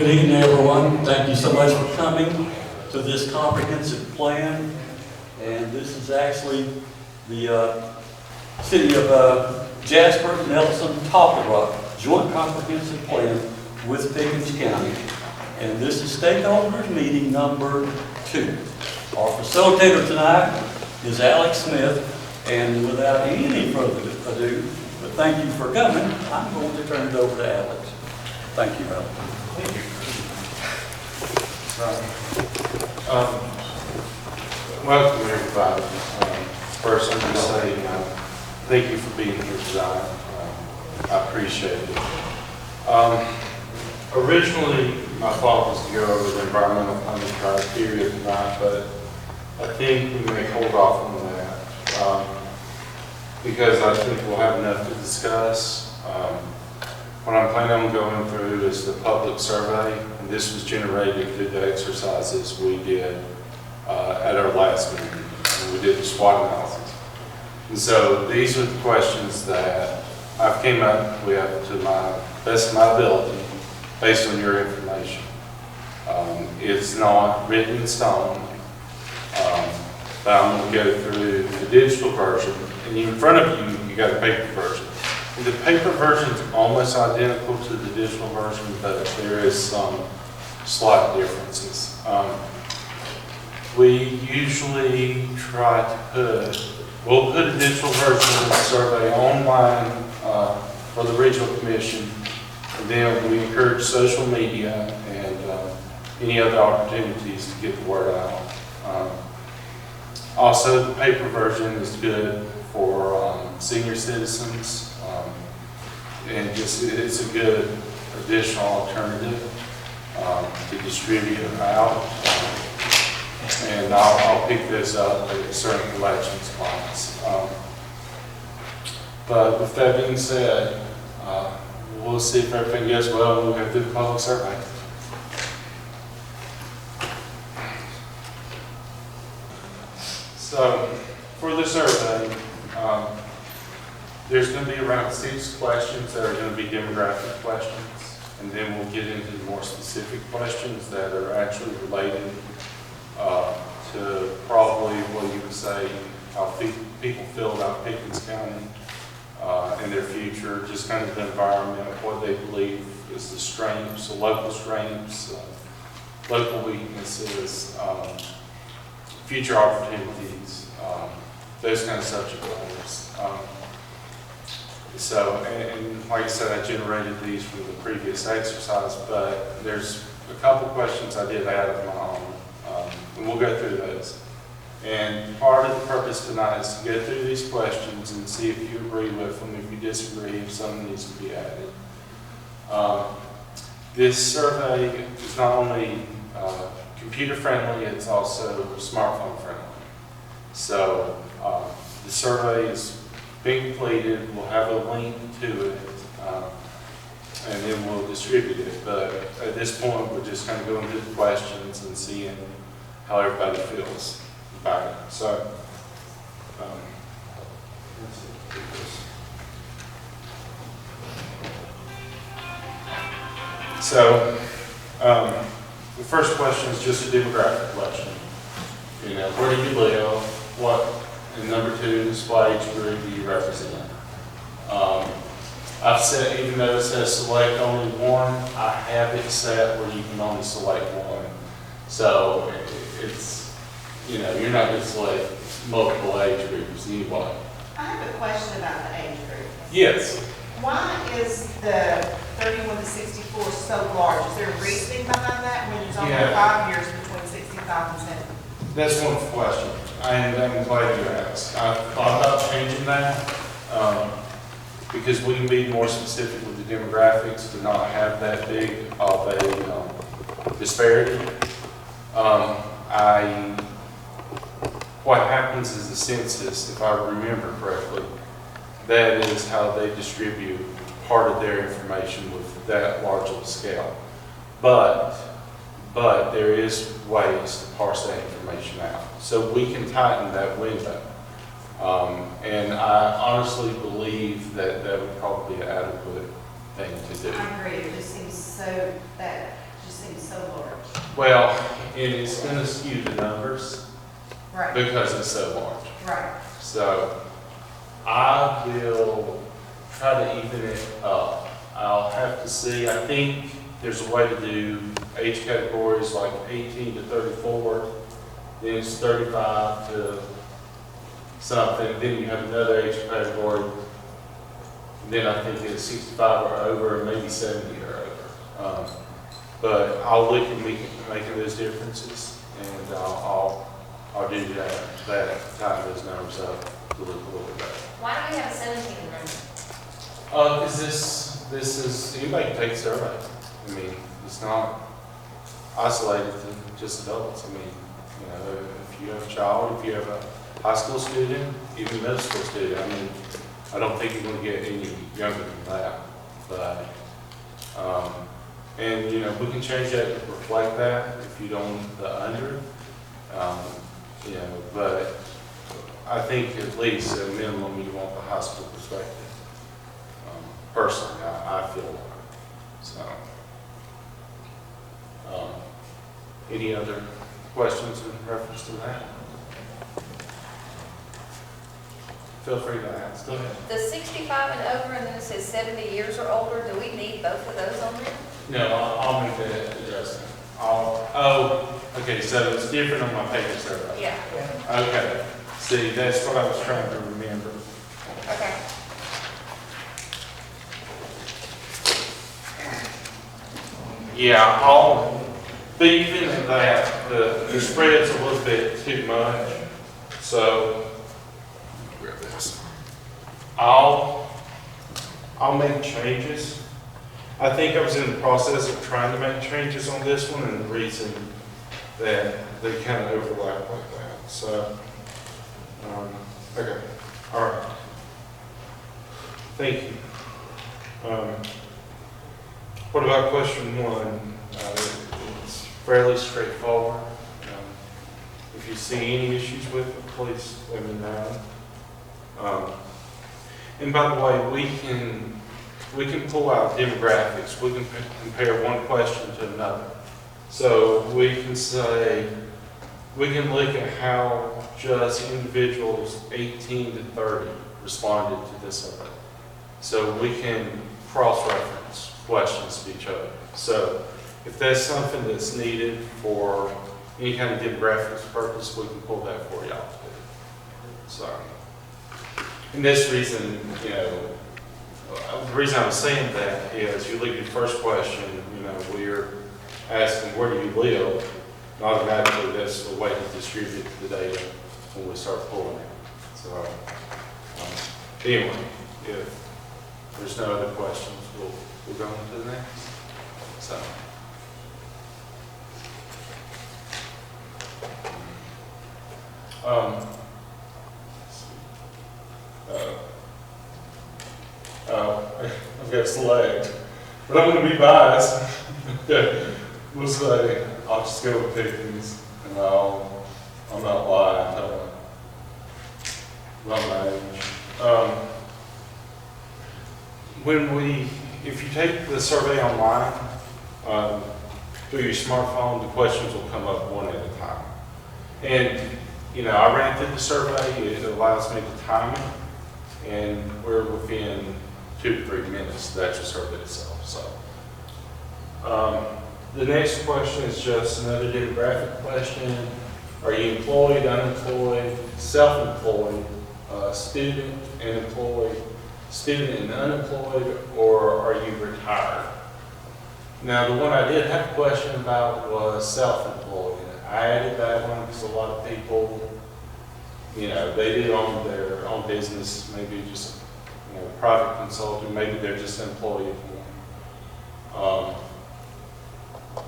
Good evening, everyone. Thank you so much for coming to this comprehensive plan. And this is actually the City of Jasper, Nelson, Topper Rock Joint Comprehensive Plan with Pickens County. And this is Stakeholder Meeting number 2. Our facilitator tonight is Alex Smith. And without any further ado, but thank you for coming, I'm going to turn it over to Alex. Thank you, Alex. Thank you. Welcome everybody. First, I'm going to say thank you for being here tonight. I appreciate it. Originally, my thought was to go over the environmental planning criteria tonight, but I think we may hold off on that because I think we'll have enough to discuss. What I'm planning on going through is the public survey, and this was generated through the exercises we did at our last meeting, and we did the SWOT analysis. And so these are the questions that I've came up with to my best of my ability based on your information. It's not written in stone, but I'm going to go through the digital version, and in front of you, you got a paper version. The paper version is almost identical to the digital version, but there is some slight differences. We usually try to we'll put a digital version of the survey online for the regional commission, and then we encourage social media and any other opportunities to get the word out. Also, the paper version is good for senior citizens. And just it's a good additional alternative to distribute out. And I'll pick this up at certain collection spots. But with that being said, we'll see if everything goes well and we'll go through the public survey. So for the survey, there's going to be around 6 questions that are going to be demographic questions, and then we'll get into the more specific questions that are actually related to probably what you would say how people feel about Pickens County and their future, just kind of the environment, what they believe is the strengths, the local strengths, local weaknesses, future opportunities, those kind of subject matters. So, and like I said, I generated these from the previous exercise, but there's a couple questions I did add of my own, and we'll go through those. And part of the purpose tonight is to go through these questions and see if you agree with them, if you disagree, if something needs to be added. This survey is not only computer friendly, it's also smartphone friendly. So the survey is being completed, we'll have a link to it, and then we'll distribute it. But at this point, we're just kind of going through the questions and seeing how everybody feels about it. So, the first question is just a demographic question. You know, where do you live? What? And number 2, what age group do you represent? I've said, even though it says select only one, I have it set where you can only select one. So it's, you know, you're not going to select multiple age groups anyway. I have a question about the age group. Yes. Why is the 31 to 64 so large? Is there a reasoning behind that when there's only 5 years between 65 and 70? That's one question. I'm glad you asked. I thought about changing that because we can be more specific with the demographics to not have that big of a disparity. What happens is the census, if I remember correctly, that is how they distribute part of their information with that large of a scale. But there is ways to parse that information out. So we can tighten that window. And I honestly believe that that would probably be an adequate thing to do. I agree. It just seems so that just seems so large. Well, and it's gonna skew the numbers Right, because it's so large. right. So I will try to even it up. I'll have to see, I think there's a way to do age categories like 18 to 34, then it's 35 to something, then you have another age category, then I think it's 65 or over, and maybe 70 or over. But I'll look at making those differences, and I'll do that time those numbers up to look a little bit better. Why do we have a 17 room? Because this is, anybody can take a survey. I mean, it's not isolated to just adults. I mean, you know, if you have a child, if you have a high school student, even a middle school student, I mean, I don't think you're going to get any younger than that. But, and you know, we can change that to reflect that if you don't want the under. You know, but I think at least at a minimum you want the high school perspective. Personally, I feel like. So, any other questions in reference to that? Feel free to ask. Go ahead. The 65 and over, and then it says 70 years or older, do we need both of those on there? No, I'll make that adjustment. Okay, so it's different on my paper survey. Yeah. Okay, see, that's what I was trying to remember. Okay. Yeah, but even that, the spread's a little bit too much, so grab this. I'll make changes. I think I was in the process of trying to make changes on this one, and the reason that they kind of overlap like that. So, okay, all right. Thank you. What about question one? It's fairly straightforward. If you see any issues with it, please let me know. And by the way, we can pull out demographics. We can compare one question to another. So we can say, we can look at how just individuals 18 to 30 responded to this survey. So we can cross-reference questions to each other. So if that's something that's needed for any kind of demographics purpose, we can pull that for y'all. So, and this reason, you know, the reason I was saying that is you look at the first question, you know, we're asking where do you live, and automatically that's the way to distribute the data when we start pulling it. So, anyway, if there's no other questions, we'll go on to the next. So. I've got select, but I'm going to be biased. We'll say, I'll just go with Pickens, and I'll not lie, tell my age. If you take the survey online, through your smartphone, the questions will come up one at a time. And, you know, I ran through the survey, it allows me to time it, and we're within 2 to 3 minutes, the actual survey itself. So, the next question is just another demographic question. Are you employed, unemployed, self-employed, student and employed, student and unemployed, or are you retired? Now, the one I did have a question about was self-employed. I added that one because a lot of people, you know, they do own their own business, maybe just, you know, private consulting, maybe they're just an employee of one.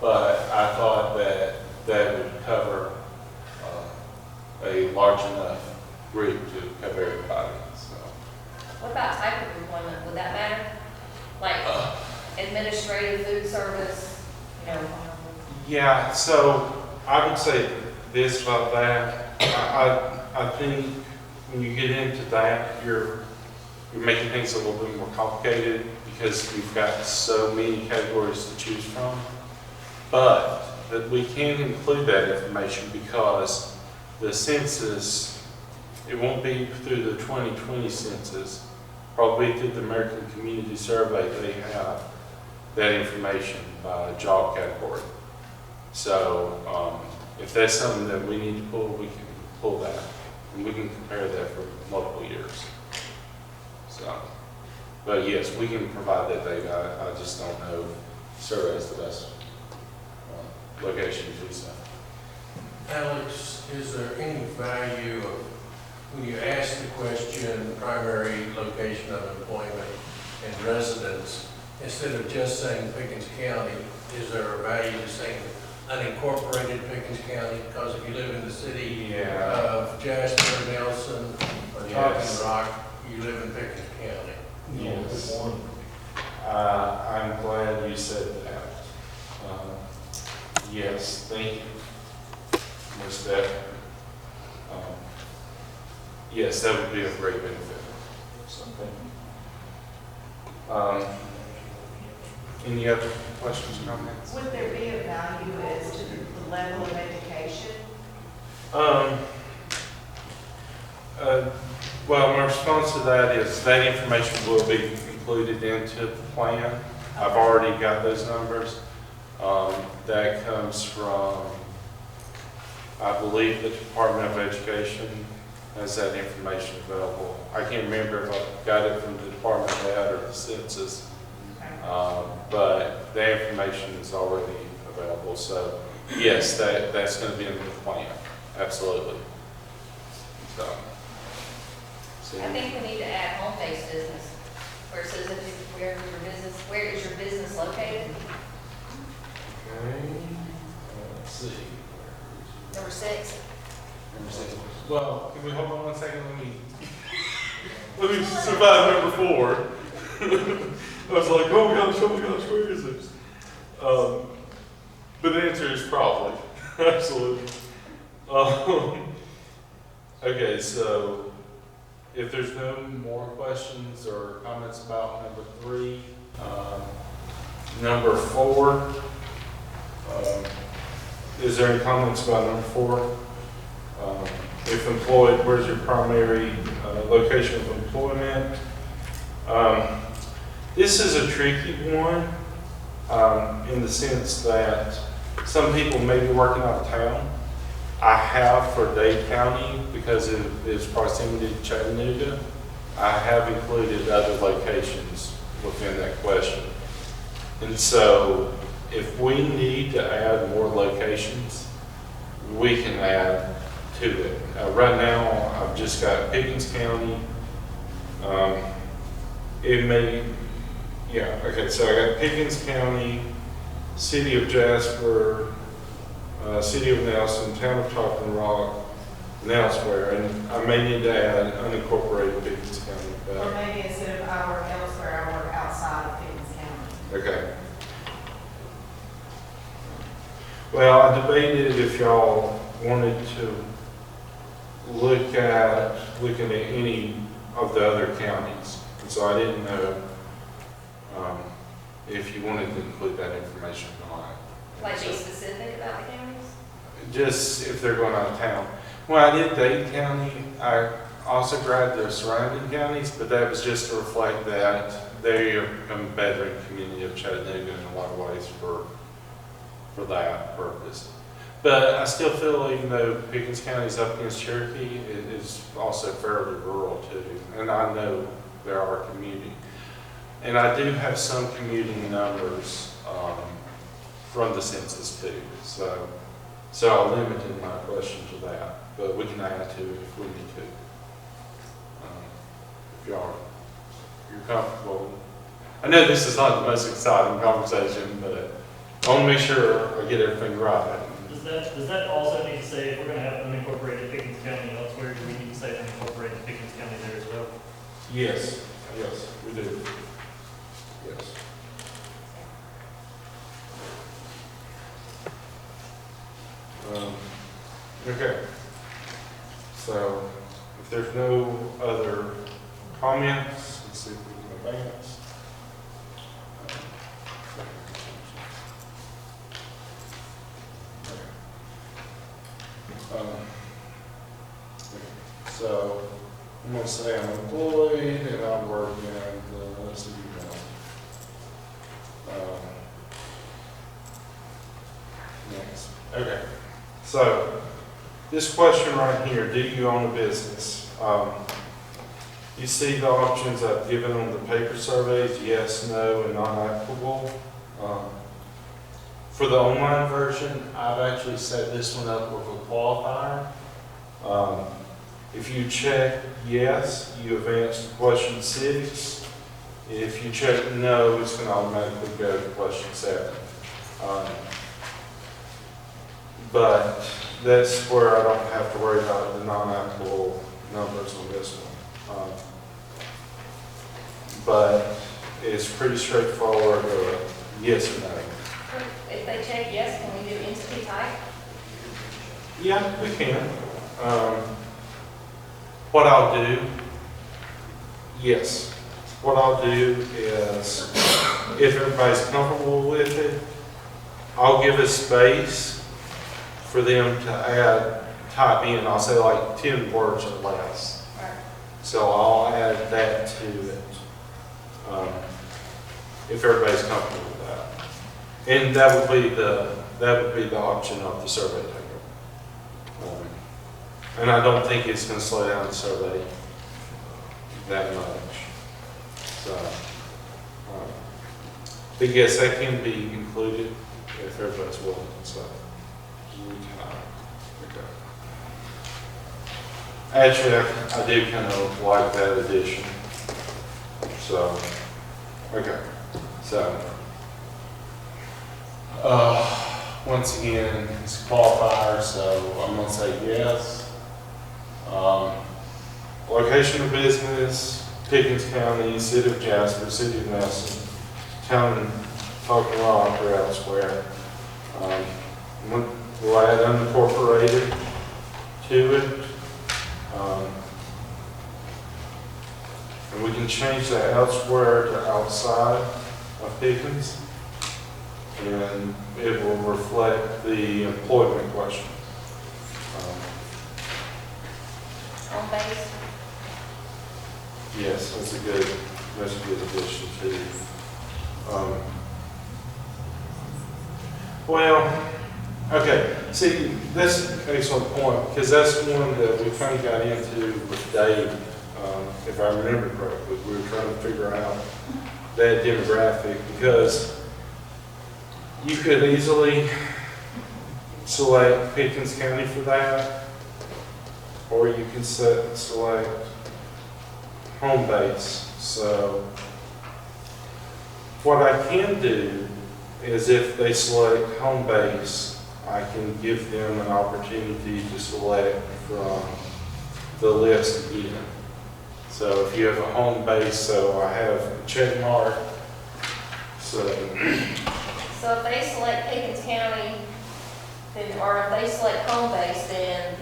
But I thought that that would cover a large enough group to cover everybody. So. What about type of employment? Would that matter? Like administrative, food service, you know? Yeah, so I would say this about that. I think when you get into that, you're making things a little bit more complicated because you've got so many categories to choose from. But that we can include that information because the census, it won't be through the 2020 census, probably through the American Community Survey, they have that information by job category. So if that's something that we need to pull, we can pull that. And we can compare that for multiple years. So, but yes, we can provide that data. I just don't know if survey is the best location to do so. Alex, is there any value of, when you ask the question, primary location of employment and residence, instead of just saying Pickens County, is there a value to saying unincorporated Pickens County? Because if you live in the city of Jasper, Nelson, or Talking Rock, you live in Pickens County. Yes. I'm glad you said that. Yes, thank you, Ms. Beck. Yes, that would be a great benefit. Any other questions or comments? Would there be a value as to the level of education? Well, my response to that is that information will be included into the plan. I've already got those numbers. That comes from, I believe, the Department of Education has that information available. I can't remember if I got it from the Department of Ed or the census, but the information is already available. So yes, that's going to be in the plan, absolutely. So, I think we need to add home-based business, where it says where is your business located? okay, let's see. Number 6. Well, can we hold on 1 second? Let me survive number 4. I was like, oh my gosh, where is this? But the answer is probably, absolutely. Okay, so if there's no more questions or comments about number 3, number 4, is there any comments about number 4? If employed, where's your primary location of employment? This is a tricky one in the sense that some people may be working out of town. I have for Dade County, because of its proximity to Chattanooga, I have included other locations within that question. And so if we need to add more locations, we can add to it. Right now, I've just got Pickens County. It may, yeah, okay, so I got Pickens County, City of Jasper, City of Nelson, Town of Talking Rock, and elsewhere, and I may need to add unincorporated Pickens County. Or maybe instead of our elsewhere, I work outside of Pickens County. Okay. Well, I debated if y'all wanted to looking at any of the other counties. And so I didn't know if you wanted to include that information or not. Like be specific about the counties? Just if they're going out of town. When I did Dade County, I also grabbed the surrounding counties, but that was just to reflect that they are becoming a veteran community of Chattanooga in a lot of ways for that purpose. But I still feel, even though Pickens County is up against Cherokee, it is also fairly rural too. And I know there are commuting. And I do have some commuting numbers from the census too. So I limited my question to that, but we can add to it if we need to. If you're comfortable. I know this is not the most exciting conversation, but I want to make sure I get everything right. Does that also need to say, if we're going to have unincorporated Pickens County elsewhere, do we need to say unincorporated Pickens County there as well? Yes, we do. Yes. Okay. So if there's no other comments, let's see if we can advance. So I'm gonna say I'm employed and I work in the city hall. Next. Okay. So this question right here, do you own a business? You see the options I've given on the paper surveys, yes, no, and not applicable. For the online version, I've actually set this one up with a qualifier. If you check yes, you advance to question 6. If you check no, it's going to automatically go to question 7. But that's where I don't have to worry about the non-applicable numbers on this one. But it's pretty straightforward, yes or no. If they check yes, can we do entity type? Yeah, we can. What I'll do, yes. What I'll do is, if everybody's comfortable with it, I'll give a space for them to type in, I'll say like 10 words or less. Right. So I'll add that to it, if everybody's comfortable with that. And that would be the option of the survey taker. And I don't think it's going to slow down the survey that much. So, but yes, that can be included if everybody's willing. So, we can, okay. Actually, I do kind of like that addition. So, okay. So, once again, it's a qualifier, so I'm going to say yes. Location of business, Pickens County, City of Jasper, City of Nelson, Town and Falcon Rock or elsewhere. We'll add unincorporated to it. And we can change that elsewhere to outside of Pickens. And it will reflect the employment question. Home base? Yes, that's a good addition too. Well, okay, see, that's an excellent point, because that's one that we kind of got into with Dave, if I remember correctly. We were trying to figure out that demographic, because you could easily select Pickens County for that, or you can select home base. So what I can do is, if they select home base, I can give them an opportunity to select from the list again. So if you have a home base, so I have a check mark. So if they select Pickens County, then, or if they select home base, then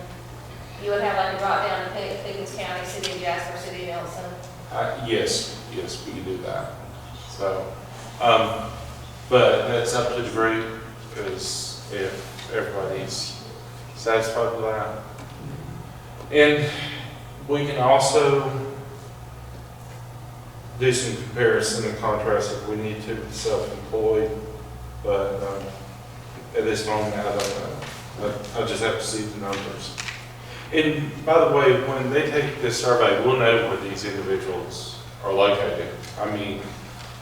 you would have like a drop down to Pickens County, City of Jasper, City of Nelson. yes, we can do that. So, but that's up to the group, because if everybody's satisfied with that. And we can also do some comparison and contrast if we need to with self-employed, but at this moment, I don't know. I just have to see the numbers. And by the way, when they take this survey, we'll know where these individuals are located. I mean,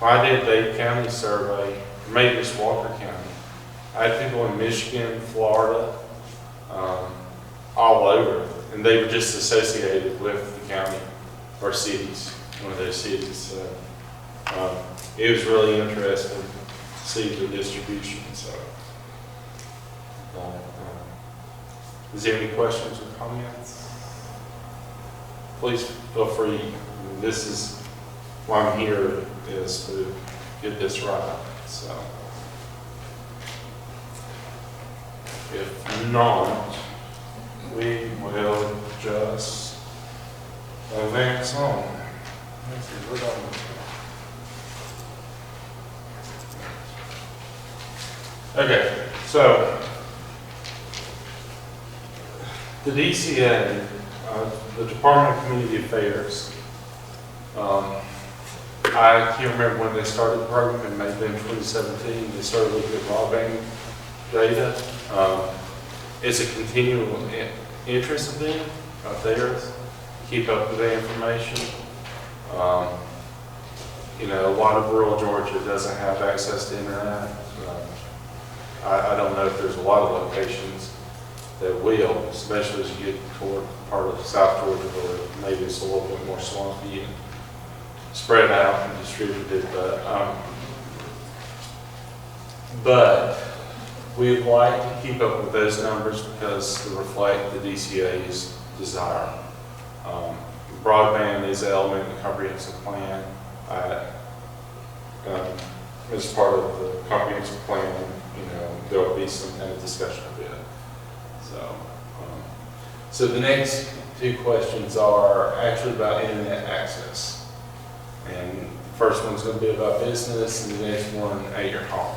when I did Dade County survey, maybe it's Walker County, I had people in Michigan, Florida, all over, and they were just associated with the county or cities, one of those cities. So it was really interesting to see the distribution. So, is there any questions or comments? Please feel free. This is why I'm here, is to get this right. So, if not, we will just advance on. Let's see, we're done with that. Okay, so The DCA, the Department of Community Affairs, I can't remember when they started the program, it may have been 2017, they started looking at broadband data. It's a continual interest of them, of theirs, keep up with the information. You know, a lot of rural Georgia doesn't have access to internet. I don't know if there's a lot of locations that will, especially as you get toward part of South Georgia where maybe it's a little bit more swampy and spread out and distributed. But we'd like to keep up with those numbers because they reflect the DCA's desire. Broadband is an element in the comprehensive plan. As part of the comprehensive plan, you know, there will be some kind of discussion of it. So the next two questions are actually about internet access. And the first one's going to be about business, and the next one at your home.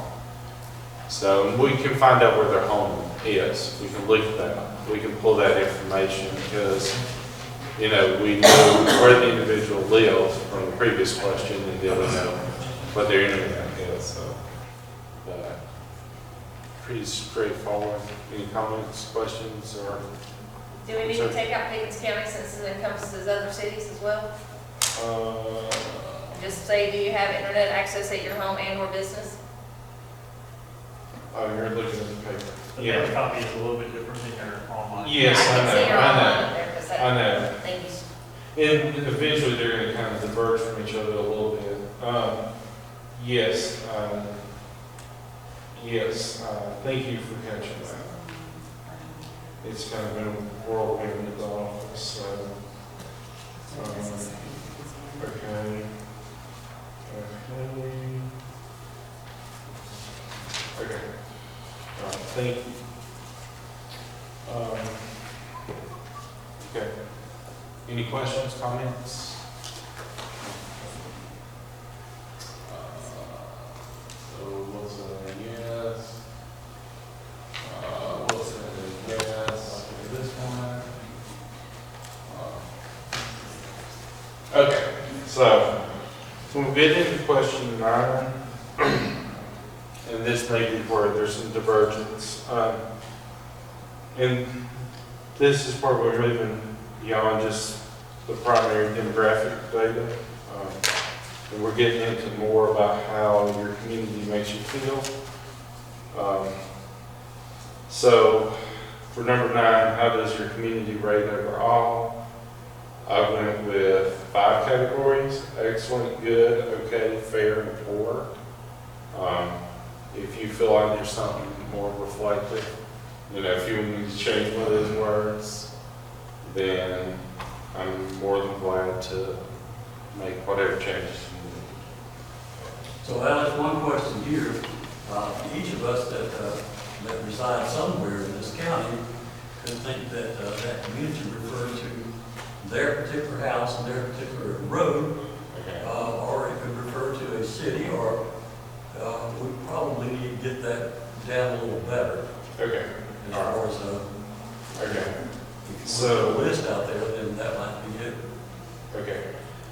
So we can find out where their home is. We can look at that. We can pull that information because, you know, we know where the individual lives from the previous question, and they'll know what their internet is. So, pretty straightforward. Any comments, questions, or? Do we need to take out Pickens County since it encompasses other cities as well? Just say, do you have internet access at your home and or business? Oh, you're looking at the paper. The paper copy is a little bit different than your online. Yes, I can see your I online know. there, 'cause I know. Thank you. And eventually they're going to kind of diverge from each other a little bit. Yes, thank you for catching that. It's kind of been a whirlwind in the office, so. Okay. Thank you. Okay. Any questions, comments? So what's a yes? What's a yes? This one. Okay. So we'll get into question 9. And this may be where there's some divergence. And this is where we're moving beyond just the primary demographic data. And we're getting into more about how your community makes you feel. So for number 9, how does your community rate overall? I went with 5 categories: excellent, good, okay, fair, and poor. If you feel like there's something more reflective, you know, if you need to change one of those words, then I'm more than glad to make whatever changes you need. So Alex, one question here. Each of us that reside somewhere in this county could think that that community refers to their particular house and their particular road, Okay. or it could refer to a city, or we probably need to get that down a little better. Okay. As far as Okay. if So- you put a list out there, then that might be it. Okay.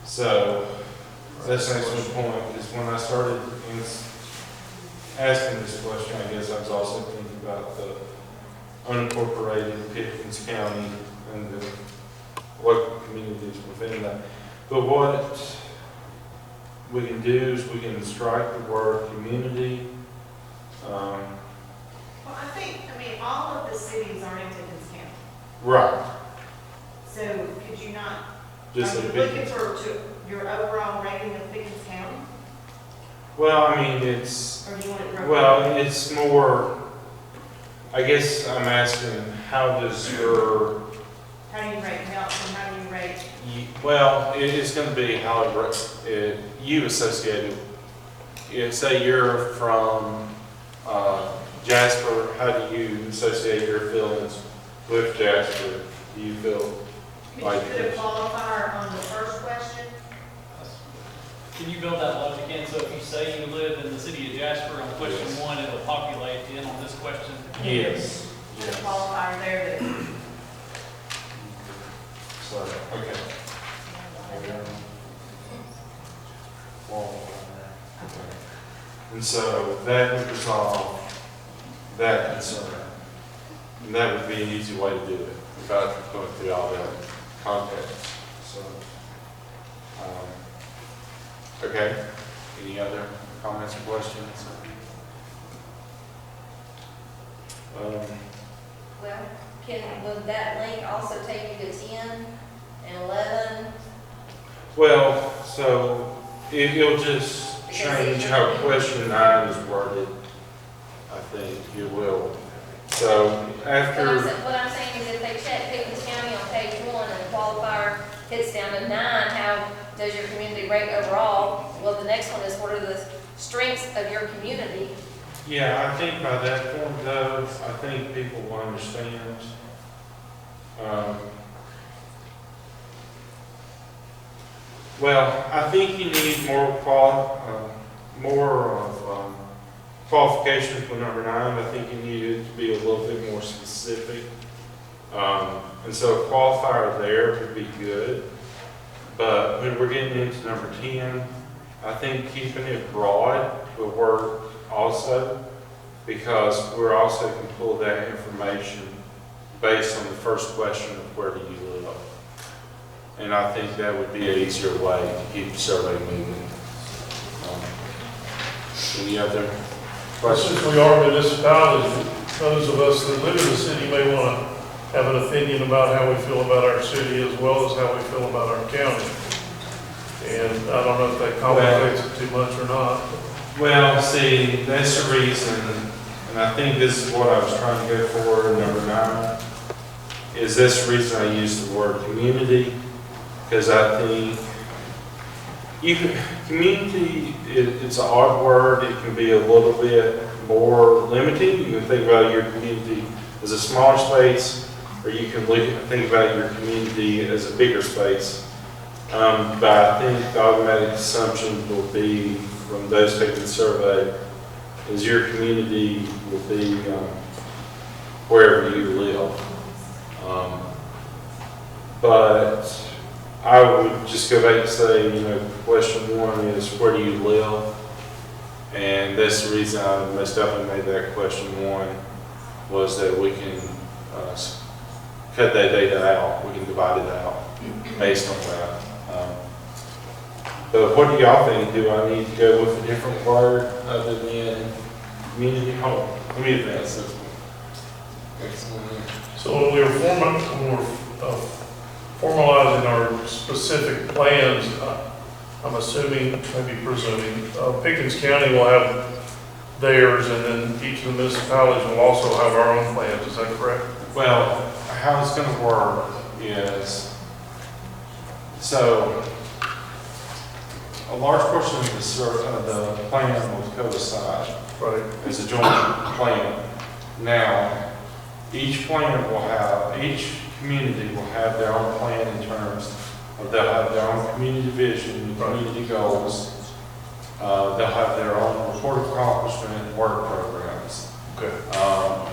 So that's an excellent point, because when I started asking this question, I guess I was also thinking about the unincorporated Pickens County and the local communities within that. But what we can do is we can strike the word community. Well, I mean, all of the cities are in Pickens County. Right. So could you not, Just are a you big. looking for your overall rating of Pickens County? Well, I mean, it's. Or do you want it broken? Well, it's more, I guess I'm asking, how does your, How do you rate Nelson? How do you rate? well, it's going to be how you associated. Say you're from Jasper, how do you associate your feelings with Jasper? Do you feel Could like you put a qualifier on the first question? Can you build that logic in? So if you say you live in the city of Jasper on question 1, it'll populate in on this question? Yes. Put a qualifier there that So, okay. Okay. And so that would resolve that concern. And that would be an easy way to do it without going through all that context. So, okay. Any other comments or questions? Well, would that link also take you to 10 and 11? Well, so it'll just change how question 9 is worded. I think it will. So after. What I'm saying is if they check Pickens County on page 1 and the qualifier hits down to 9, how does your community rate overall? Well, the next one is what are the strengths of your community? Yeah, I think by that point though, I think people will understand. Well, I think you need more qualifications for number 9. I think you need it to be a little bit more specific. And so a qualifier there would be good. But when we're getting into number 10, I think keeping it broad will work also, because we're also can pull that information based on the first question of where do you live. And I think that would be an easier way to keep the survey moving. Any other questions? Since we are municipalities, those of us that live in the city may want to have an opinion about how we feel about our city as well as how we feel about our county. And I don't know if that complicates it too much or not. Well, see, that's the reason, and I think this is what I was trying to go for in number 9, is this the reason I use the word community, because I think community, it's an odd word. It can be a little bit more limiting. You can think about your community as a smaller space, or you can think about your community as a bigger space. But I think the automatic assumption will be from those taking the survey is your community will be wherever you live. But I would just go back and say, question 1 is where do you live? And that's the reason I most definitely made that question 1, was that we can cut that data out. We can divide it out based on that. But what do y'all think? Do I need to go with a different word other than community home? Let me advance this one. So when we're formalizing our specific plans, I'm assuming, maybe presuming, Pickens County will have theirs, and then each of the municipalities will also have our own plans. Is that correct? Well, how it's going to work is, so a large portion of the plan will coincide as a joint plan. Now, each community will have their own plan in terms of they'll have their own community vision, community goals. They'll have their own report of accomplishment and work programs. Okay.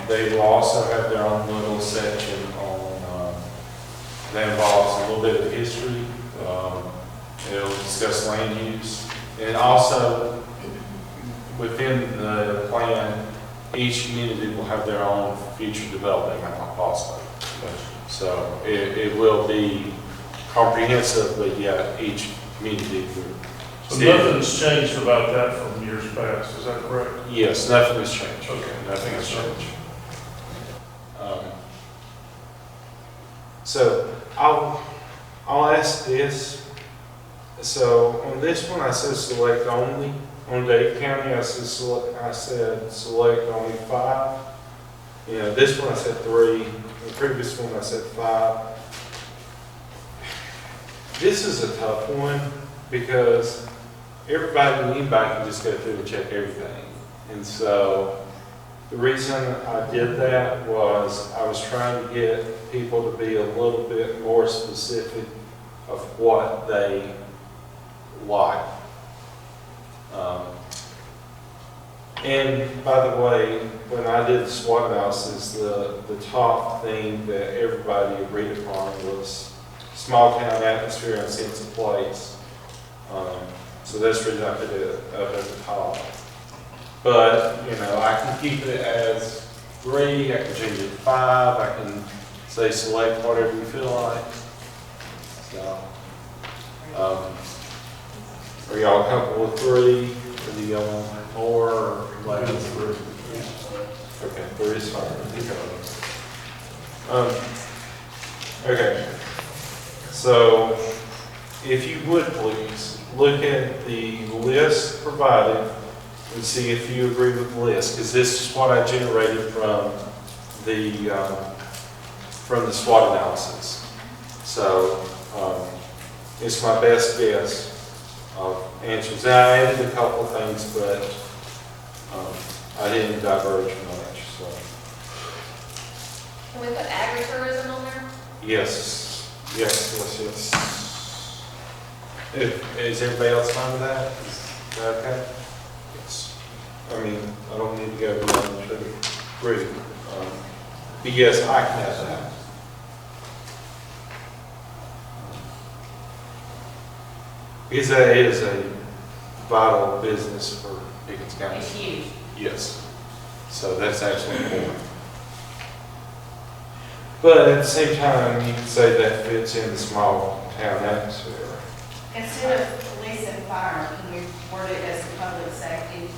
They will also have their own little section on that involves a little bit of history. It'll discuss land use, and also within the plan, each community will have their own future development also. So it will be comprehensive, but yeah, each community will. So nothing's changed about that from years past, is that correct? Yes, nothing has changed. Okay. Nothing has changed. So I'll ask this. So on this one, I said select only. On Dade County, I said select only 5. This one I said 3. The previous one I said 5. This is a tough one because anybody can just go through and check everything. And so the reason I did that was I was trying to get people to be a little bit more specific of what they like. And by the way, when I did the SWOT analysis, the top thing that everybody agreed upon was small town atmosphere and sense of place. So that's the reason I put it up at the top. But, you know, I can keep it as 3, I can change it to 5, I can say select whatever you feel like. So, are y'all comfortable with 3? Or do y'all want 4 or less? 3? Okay, 3 is fine. Okay. So, if you would please, look at the list provided and see if you agree with the list, because this is what I generated from the SWOT analysis. So, it's my best guess of answers. Now, I added a couple of things, but I didn't diverge much. So, Can we put agritourism on there? yes. Is everybody else fine with that? Is that okay? Yes. I mean, I don't need to go beyond 3. But yes, I can have that. Because that is a vital business for Pickens County. It's huge. Yes. So that's actually important. But at the same time, you can say that fits in the small town atmosphere. Instead of police and fire, can we word it as public safety,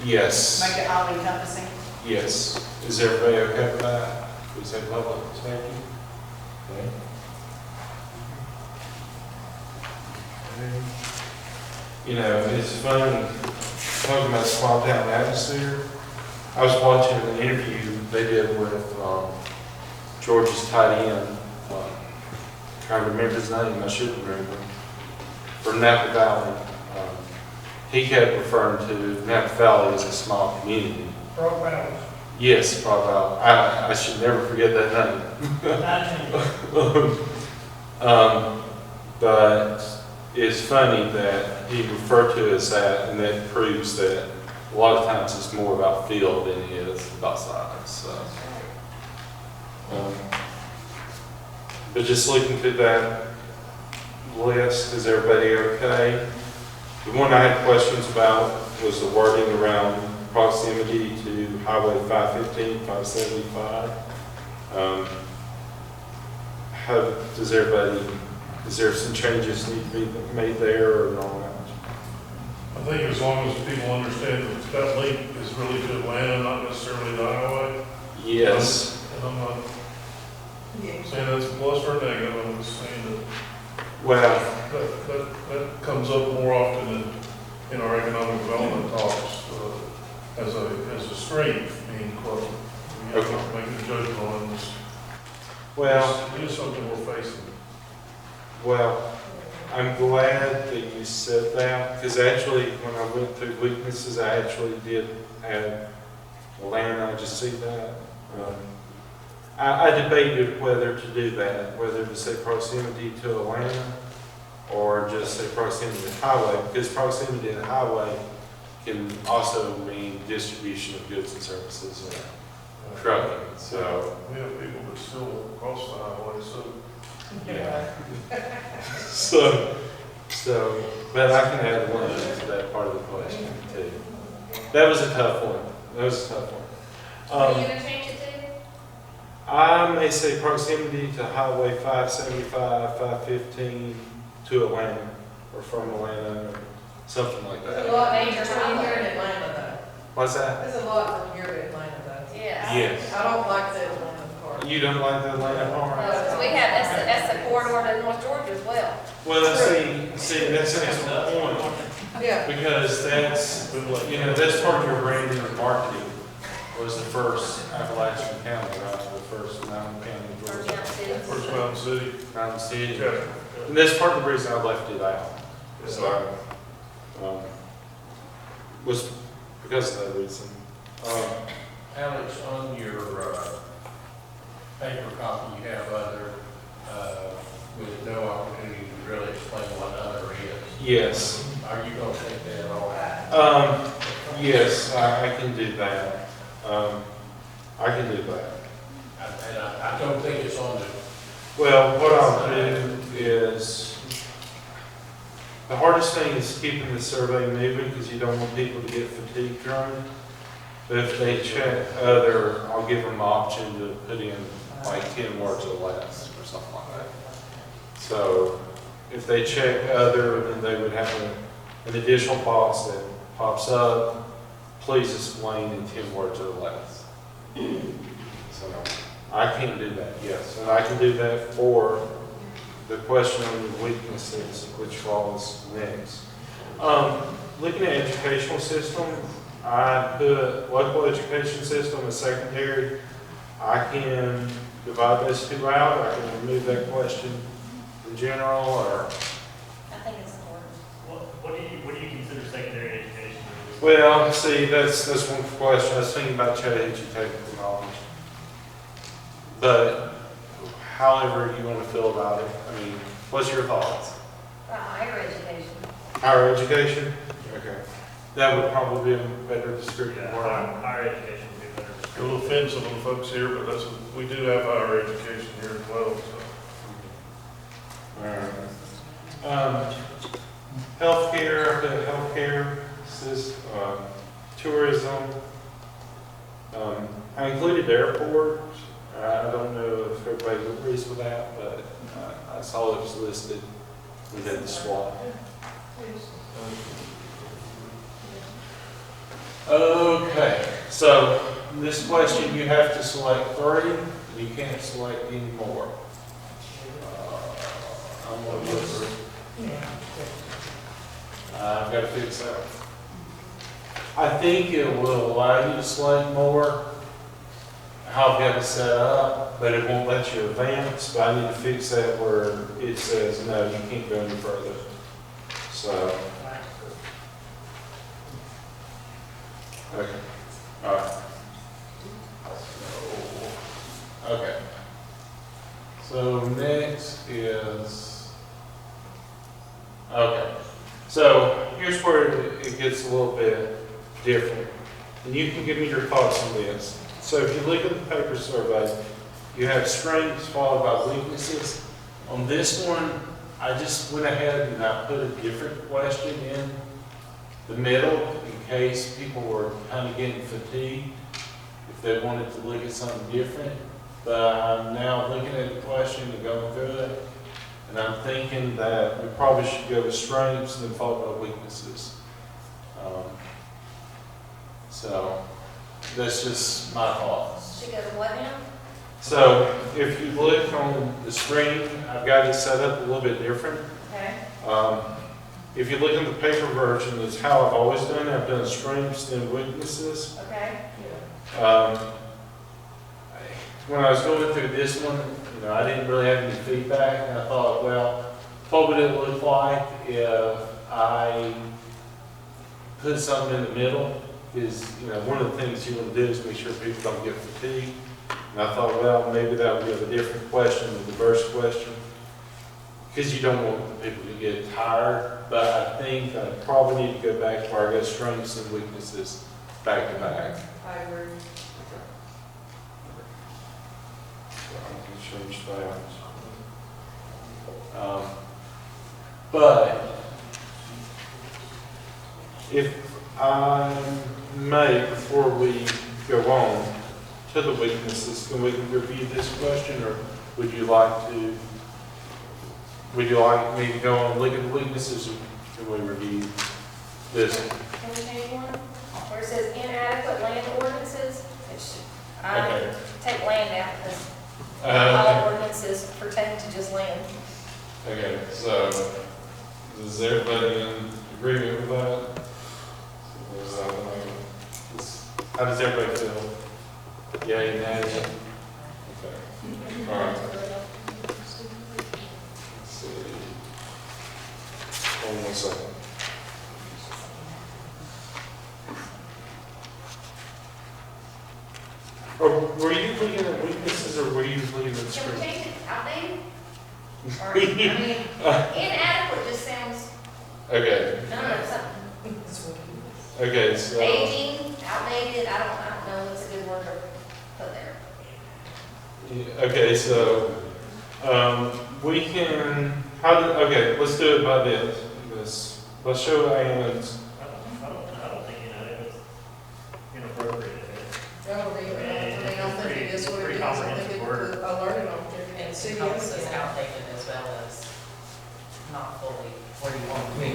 Yes. make it all encompassing? Yes. Is everybody okay with that? We say public safety? Okay. You know, it's funny, talking about small town atmosphere. I was watching an interview they did with Georgia's tight end. Trying to remember his name, I should remember. From Napa Valley. He kept referring to Napa Valley as a small community. Frog Valley. Yes, Frog Valley. I should never forget that name. But it's funny that he referred to it as that, and that proves that a lot of times it's more about field than it is about size. So, but just looking through that list, is everybody okay? The one I had questions about was the wording around proximity to Highway 515, 575. How does everybody, is there some changes need to be made there or not? I think as long as people understand that that link is really to Atlanta, not necessarily the highway. Yes. And I'm not saying that's a plus or a negative, I'm just saying that Well, that comes up more often in our economic development talks as a strength being quoted. We have to make a judgment on this. well, It is something we're facing. well, I'm glad that you said that, because actually, when I went through weaknesses, I actually did add Atlanta. I just see that. I debated whether to do that, whether to say proximity to Atlanta or just say proximity to highway, because proximity to the highway can also mean distribution of goods and services and trucking. So We have people that still cross the highway, so. yeah. so, but I can add one to that part of the question too. That was a tough one. What are you gonna change it to? I may say proximity to Highway 575, 515 to Atlanta, or from Atlanta, or something like There's a that. lot Major from here in highway. Atlanta though. What's that? There's a lot from here to Atlanta though. Yes. Yes. I don't like the Atlanta part. You don't like the Atlanta part? Because we have, that's the corridor to North Georgia as well. Well, see, that's an excellent point, Yeah. because that's, you know, that's part of your branding and marketing, was the first Appalachian County, right, the first mountain county in First Georgia. down cities. First Mountain City. Mountain City. Yeah. And that's part of the reason I left it out. So, was because of that reason. Alex, on your paper copy, you have other, with no opportunity to really explain what other is. Yes. Are you gonna take that all? Yes, I can do that. I can do that. And I don't think it's on the Well, what I'll do is, the hardest thing is keeping the survey moving because you don't want people to get fatigued from it. But if they check other, I'll give them the option to put in like 10 words or less or something like that. So if they check other, then they would have an additional box that pops up. Please explain in 10 words or less. So I can't do that, yes. And I can do that for the question on the weaknesses, which falls next. Looking at educational system, I put local education system as secondary. I can divide those two out. I can remove that question in general, or, I think it's important. What do you consider secondary education? well, see, that's one question. I was thinking about Chattahoochee Technical College. But however you want to feel about it, I mean, what's your thoughts? Higher education. Higher education? Okay. That would probably be a better description Yeah, word. higher education would be better. A little offensive on folks here, but that's, we do have higher education here as well, so. Alright. Healthcare, tourism. I included airport. I don't know if everybody agrees with that, but I saw it was listed within the SWOT. Okay, so this question, you have to select 3. You can't select any more. I'm going to look through. I've got to fix that. I think it will allow you to select more. How I've got it set up, but it won't let you advance. But I need to fix that where it says, no, you can't go any further. So, okay, all right. Okay. So next is, okay. So here's where it gets a little bit different. And you can give me your thoughts on this. So if you look at the paper survey, you have strengths followed by weaknesses. On this one, I just went ahead and I put a different question in the middle in case people were kind of getting fatigued, if they wanted to look at something different. But I'm now looking at the question and going through it, and I'm thinking that we probably should go with strengths and then followed by weaknesses. So that's just my thoughts. Should go to what now? So if you look on the screen, I've got it set up a little bit different. Okay. If you look at the paper version, it's how I've always done it. I've done strengths, then weaknesses. Okay. When I was going through this one, I didn't really have any feedback, and I thought, well, what would it look like if I put something in the middle? Is, one of the things you want to do is make sure people don't get fatigued. And I thought, well, maybe that would be a different question, a diverse question, because you don't want people to get tired. But I think I probably need to go back to where I got strengths and weaknesses back to back. I agree. So I can change that. But if I may, before we go on to the weaknesses, can we review this question, or would you like me to go on and look at the weaknesses, or can we review this? Can we change one? Where it says inadequate land ordinances, I take land out because all ordinances pertain to just land. Okay, so is everybody in agreement with that? How does everybody feel? Yay, nay? Okay. All right. Let's see. Hold on 1 second. Or were you looking at weaknesses, or were you looking at the Can we screen? change it outdated? Or, I mean, inadequate just sounds, Okay. I don't know, something. Okay, so. Aging, outdated, I don't know what's a good word to put there. Okay, so We can, okay, let's do it by this. Let's show Ann's. I don't think, it's inappropriate. I don't think it is what it is. I think it's a learning opportunity. And City city has is it. outdated as well as not fully where you want to be.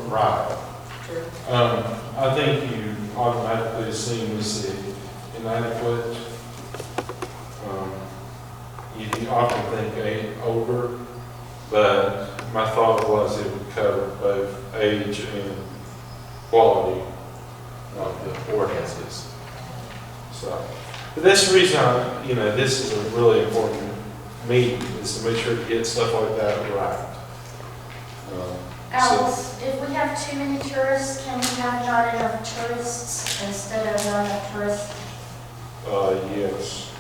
Right. True. I think you automatically assume this is inadequate. You often think older, but my thought was it would cover both age and quality of the ordinances. So, but that's the reason this is a really important meeting, is to make sure to get stuff like that right. Alice, if we have too many tourists, can we have not enough tourists instead of not enough tourists? Yes.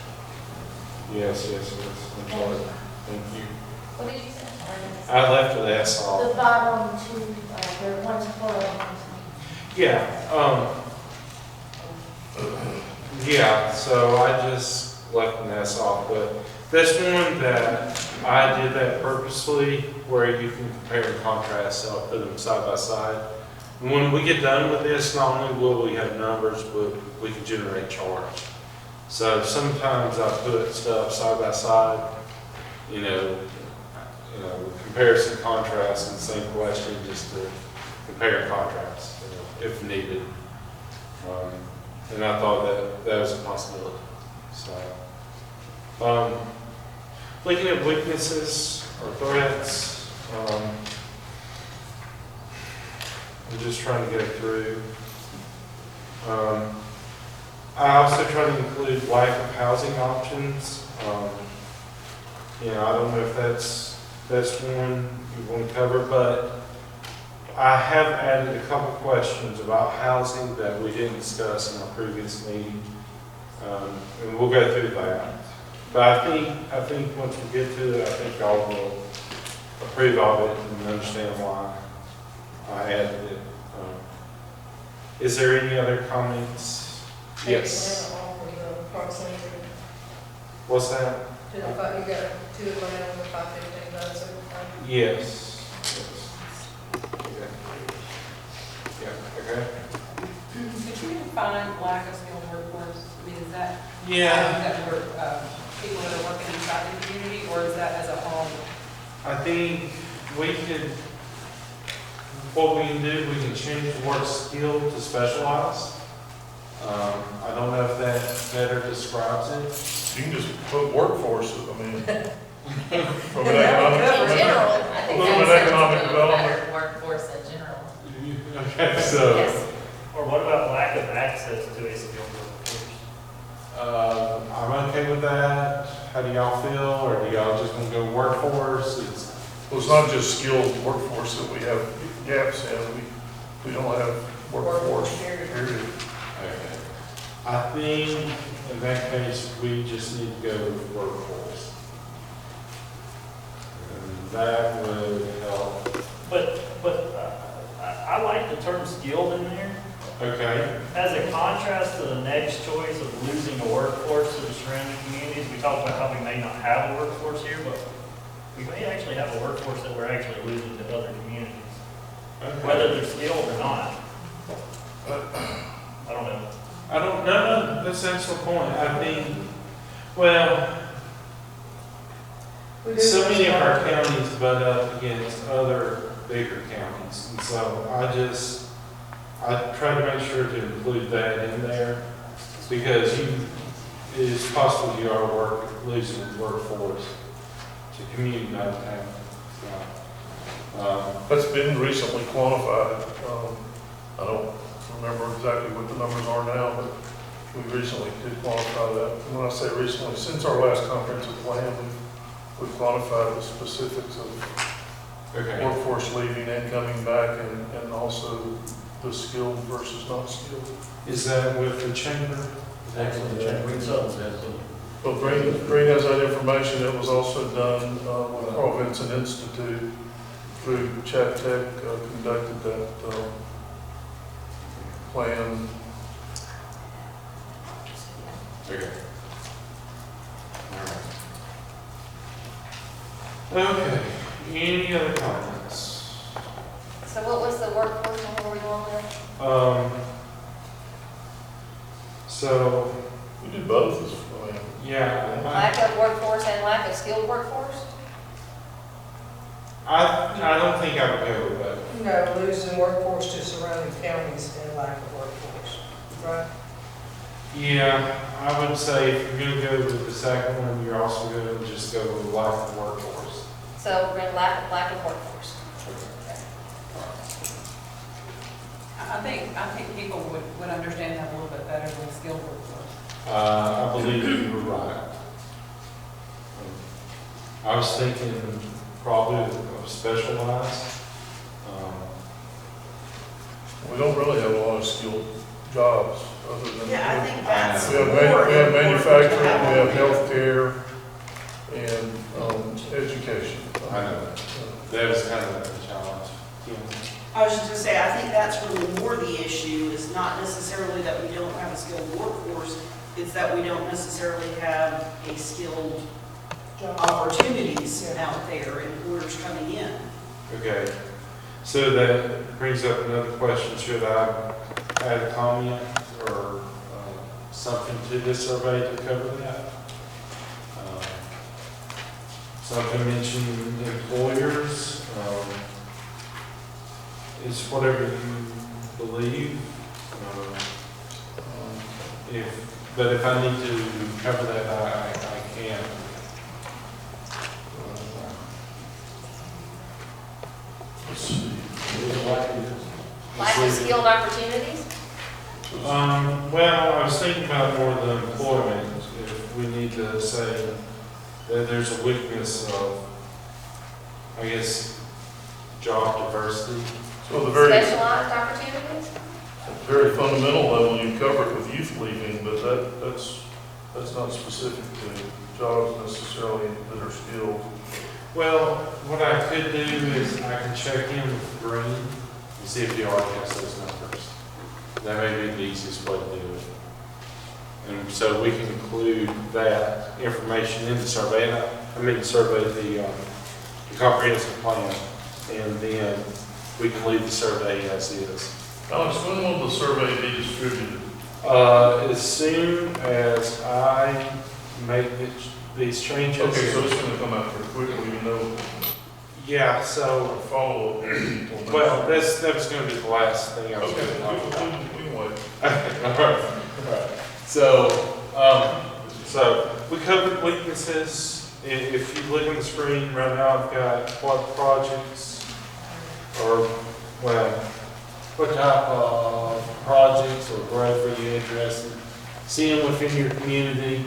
Yes. I'm sorry. Thank you. What did you say? I left the S off. The bottom two, the ones below. Yeah, yeah, so I just left an S off, but this one that I did that purposely, where you can compare and contrast, so I'll put them side by side. When we get done with this, not only will we have numbers, but we can generate charts. So sometimes I put stuff side by side, comparison, contrast, and the same question, just to compare and contrast, if needed. And I thought that was a possibility. So, looking at weaknesses or threats, I'm just trying to get it through. I also try to include lack of housing options. I don't know if that's one you want to cover, but I have added a couple questions about housing that we didn't discuss in our previous meeting, and we'll go through that. But I think once we get to it, I think y'all will approve of it and understand why I added it. Is there any other comments? Yes. What's that? You got to Atlanta with 515 votes. Yes. Yeah, okay. Could you define lack of skilled workforce? I mean, is that? Yeah. That we're, people that are working inside the community, or is that as a whole? I think what we can do, we can change the word skill to specialized. I don't know if that better describes it. You can just put workforce, from an In economic, general, I think From an that's economic a development. better workforce in general. Okay, so, Yes. Or what about lack of access to a skilled workforce? I'm okay with that. How do y'all feel? Or do y'all just want to go workforce? well, it's not just skilled workforce that we have gaps in, we don't have workforce, period. Okay. I think in that case, we just need to go with workforce. And that would help. But I like the term skilled in there. Okay. As a contrast to the next choice of losing a workforce to the surrounding communities, we talked about how we may not have a workforce here, but we may actually have a workforce that we're actually losing to other communities, whether they're skilled or not. I don't know. I don't know. That's an excellent point. I think, well, so many of our counties butt up against other bigger counties. And so I try to make sure to include that in there because it is possible you are losing workforce to community out of town. So, That's been recently quantified. I don't remember exactly what the numbers are now, but we recently did quantify that. And when I say recently, since our last comprehensive plan, we've quantified the specifics of workforce leaving and coming back, and also the skilled versus not skilled. Is that with the chamber? Well, Green has that information. It was also done with Carl Vinson Institute through Chat Tech, conducted that plan. Okay. All right. Okay, any other comments? So what was the workforce and where were we going with? So, We did both, as well. yeah, Lack of workforce and lack of skilled workforce? I don't think I would go with that. No, losing workforce to surrounding counties and lack of workforce, right? Yeah, I would say if you're gonna go with the second one, you're also gonna just go with lack of workforce. So we're in lack of workforce. I think people would understand that a little bit better than skilled workforce. I believe you were right. I was thinking probably of specialized. We don't really have a lot of skilled jobs other than. Yeah, I think that's We have, more we have important to manufacturing, we have have on there. healthcare, and, education. I know. That was kind of the challenge. I was just gonna say, I think that's really more the issue, is not necessarily that we don't have a skilled workforce, it's that we don't necessarily have a skilled opportunities out there and orders coming in. Okay, so that brings up another question. Should I add a comment or something to this survey to cover that? Something mentioned employers. It's whatever you believe. But if I need to cover that, I can. Let's see. Lack of skilled opportunities? Well, I was thinking about more the employment. If we need to say that there's a weakness of, I guess, job diversity. So the very, Specialized opportunities? very fundamental level, you cover it with youth leaving, but that's not specific to jobs necessarily that are skilled. Well, what I could do is I can check in with Green and see if he already has those numbers. That may be the easiest way to do it. And so we can include that information in the survey. And I mean, survey the comprehensive plan, and then we can leave the survey as is. Alex, when will the survey be distributed? As soon as I make these changes. Okay, so it's gonna come out pretty quickly, even though Yeah, so, follow-up. well, that was gonna be the last thing I was Okay, gonna talk about. we can wait. Alright. So we covered weaknesses. If you look on the screen right now, I've got what projects, or, well, what type of projects or growth are you interested in seeing within your community?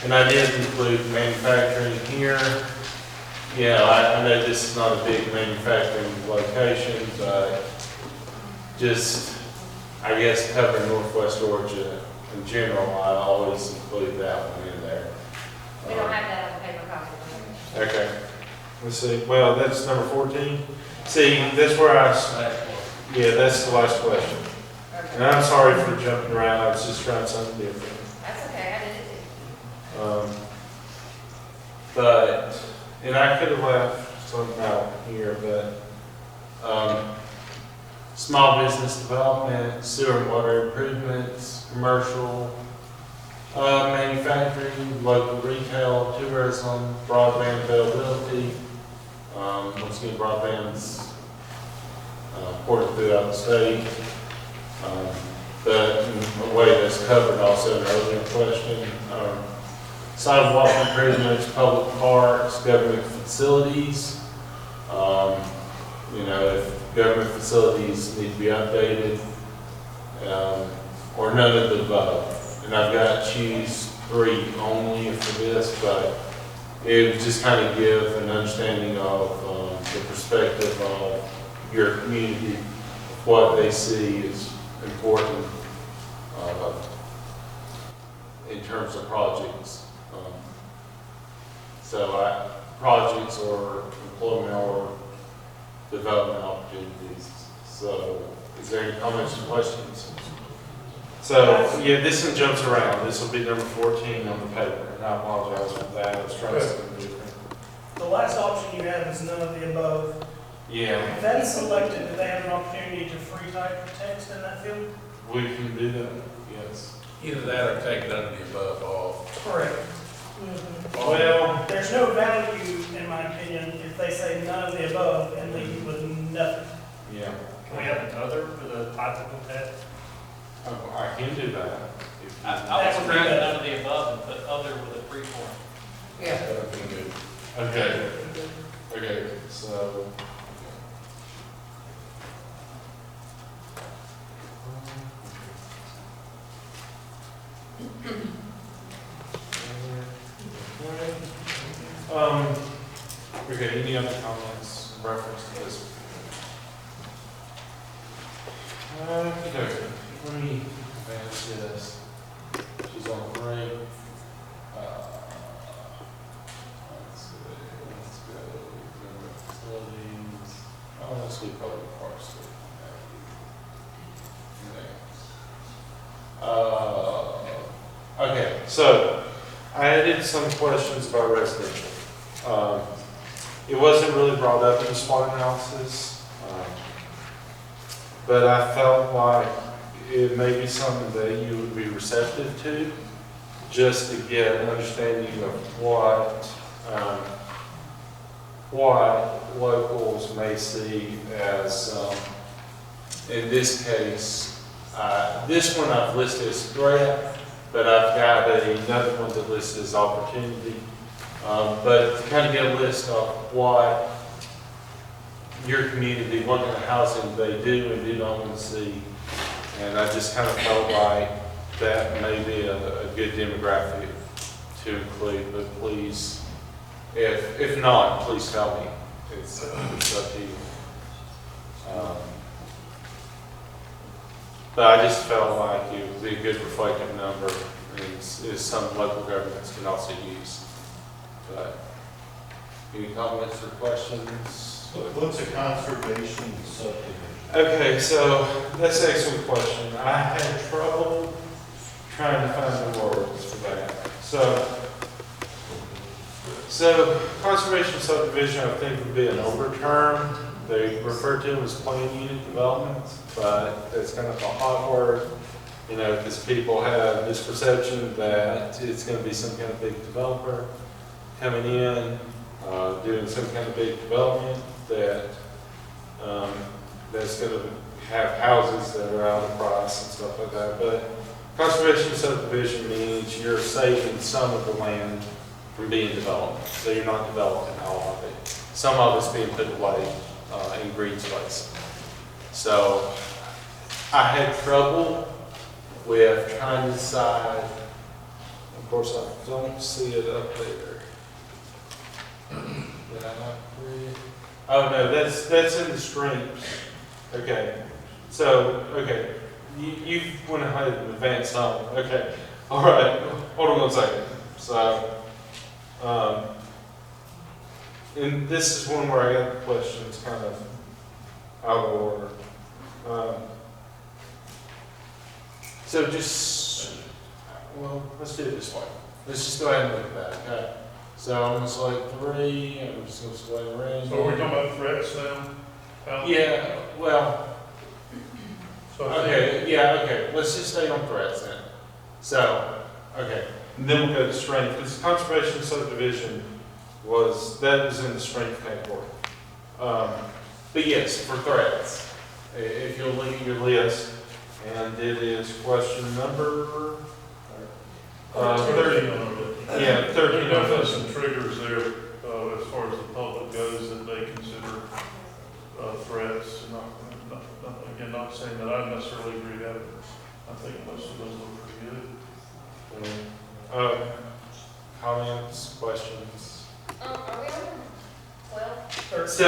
And I did include manufacturing here. Yeah, I know this is not a big manufacturing location, but just, I guess, covering Northwest Georgia in general, I always include that one in there. We don't have that on the paper copy. Okay. Let's see. Well, that's number 14. See, that's where yeah, that's the last question. And I'm sorry for jumping around. I was just trying something different. That's okay, I did it too. But, and I could have left something out here, but small business development, sewer and water improvements, commercial, manufacturing, local retail, tourism, broadband availability. Once again, broadband's ported throughout the state. But in a way that's covered also in an earlier question. Sidewalk improvements, public parks, government facilities. If government facilities need to be updated, or none of the above. And I've got to choose 3 only for this, but it would just kind of give an understanding of the perspective of your community, what they see is important in terms of projects. Projects or employment or development opportunities. So, is there any comments or questions? So, yeah, this one jumps around. This will be number 14 on the paper, and I apologize for that. I was trying something different. The last option you have is none of the above. Yeah, If that's selected, do they have an opportunity to free type text in that field? we can do that, yes. Either that or take none of the above off. Correct. Well, There's no value, in my opinion, if they say none of the above and leave with nothing. yeah, Can we have an other for the typical text? I can do that. If I would scrap none of the above and put other with a free form. Yeah. That'd be good. Okay, okay, so. Okay, any other comments in reference to this? Okay, let me advance this. She's on break. Let's see, let's go. Facilities. Oh, let's leave public parks. Okay, so I added some questions about residential. It wasn't really brought up in the SWOT analysis, but I felt like it may be something that you would be receptive to, just to get an understanding of what locals may see as, in this case, this one I've listed as threat, but I've got another one that lists as opportunity. But to kind of get a list of what your community, what kind of housing they do and do not want to see. And I just kind of felt like that may be a good demographic to include, but please, if not, please tell me. It's up to you. But I just felt like it would be a good reflective number, and is some local governments can also use. But any comments or questions? What's a conservation subdivision? Okay, so that's an excellent question. I had trouble trying to find the words for that. So conservation subdivision, I think, would be an older term. They refer to them as planned unit development, but it's kind of a hot word, you know, because people have this perception that it's going to be some kind of big developer coming in, doing some kind of big development that that's going to have houses that are out of price and stuff like that. But conservation subdivision means you're saving some of the land from being developed. So you're not developing all of it. Some of it's being put away in green space. So I had trouble with trying to decide. Of course, I don't see it up there. Did I not read? Oh no, that's in the streams. Okay. So, okay. You went ahead and advanced on. Okay. All right. Hold on one second. So, and this is one where I got the questions kind of out of order. So just, well, let's do it this way. Let's just go ahead and look at that. Okay. So I'm going to select 3, and I'm just going to select range. So we're talking about threats now? Al? Yeah, well, So I think okay, yeah, okay. Let's just stay on threats then. So, okay. And then we'll go to strength, because conservation subdivision was in the strength category. But yes, for threats, if you'll look at your list, and it is question number 30. Yeah, 30. There's definitely some triggers there, as far as the public goes, that they consider threats. Again, not saying that I necessarily agree with that, but I think most of those look pretty good. Comments, questions? Are we on 12? So,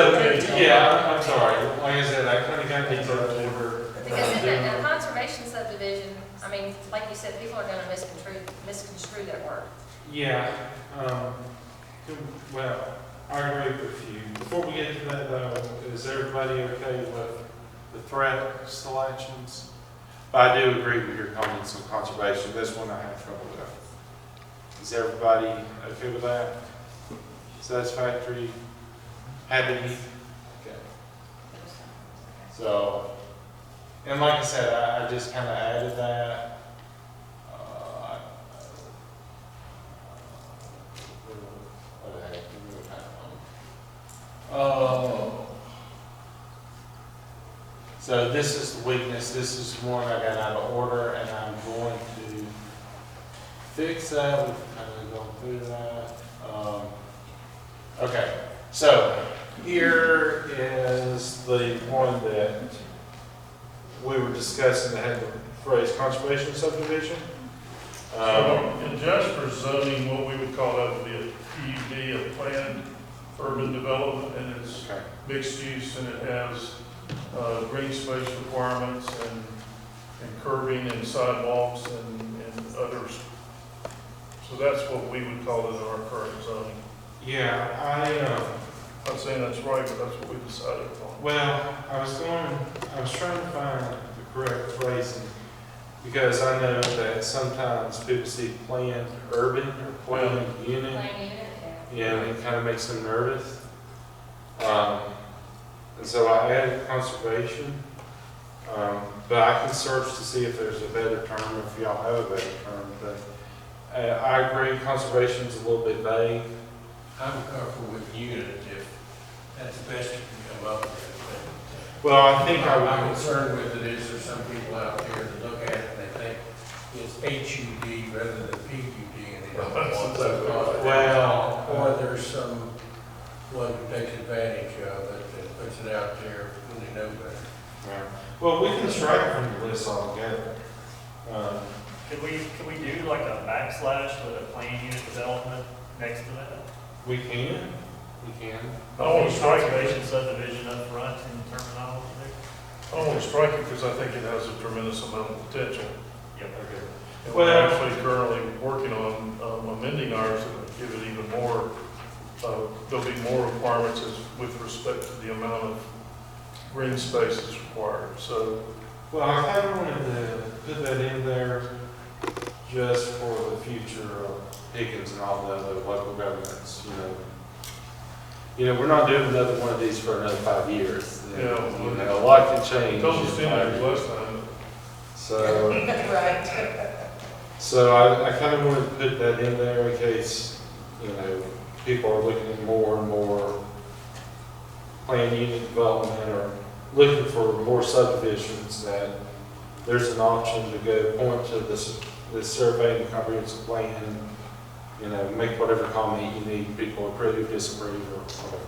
yeah, I'm sorry. Like I said, I kind of got these out of order. Because in a conservation subdivision, I mean, like you said, people are gonna misconstrue their work. Yeah, well, I agree with you. Before we get to that though, is everybody okay with the threat selections? But I do agree with your comments on conservation. This one I have trouble with. Is everybody okay with that? satisfactory, happy? Okay. So, and like I said, I just kind of added that. What the heck? So this is the weakness, this is one I got out of order, and I'm going to fix that. We've kind of gone through that. Okay, so here is the one that we were discussing that had the phrase conservation subdivision. So in Jasper's zoning, what we would call that would be a PUD, a planned urban development, and it's Okay. mixed use, and it has green space requirements and curbing and sidewalks and others. So that's what we would call it in our current zoning. Yeah, I'm not saying that's right, but that's what we decided upon. well, I was trying to find the correct phrasing, because I know that sometimes people see planned urban or planned unit, Plain unit, yeah, and it kind of makes them nervous. And so I added conservation, but I can search to see if there's a better term, if y'all have a better term, but I agree, conservation's a little bit vague. I'm comfortable with unit if that's the best you can come up with. Well, I think I'm concerned with it is there's some people out there that look at it and they think it's HUD rather than PUD and they don't want to. Well, or there's someone who takes advantage of it and puts it out there when they know better. yeah. Well, we can strike it from the list altogether. Could we do like a backslash with a planned unit development next to that? We can. I don't want to strike it. Conservation subdivision up front in terminology there? I don't want to strike it because I think it has a tremendous amount of potential. Yep, okay. And we're actually currently working on amending ours to give it even more, there'll be more requirements with respect to the amount of green spaces required, so. Well, I kind of wanted to put that in there just for the future of Pickens and all the other local governments, You know, we're not doing another one of these for another 5 years. Yeah. You know, a lot can change. Told us in 5 10 years years. last time. So, Right. so I kind of wanted to put that in there in case, people are looking at more and more planned unit development or looking for more subdivisions, that there's an option to go point to this survey and comprehensive plan, make whatever comment you need, people approve, disapprove, or whatever.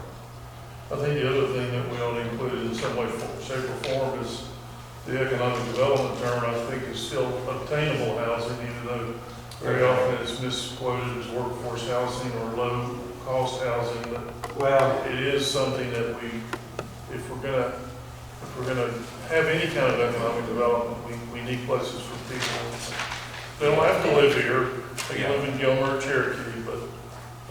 I think the other thing that we ought to include in some way, shape, or form is the economic development term. I think is still obtainable housing, even though very often it's misquoted as workforce housing or low-cost housing. But Well, it is something that if we're gonna have any kind of economic development, we need places for people. They don't have to live here. They can live in Gilmer or Cherokee, but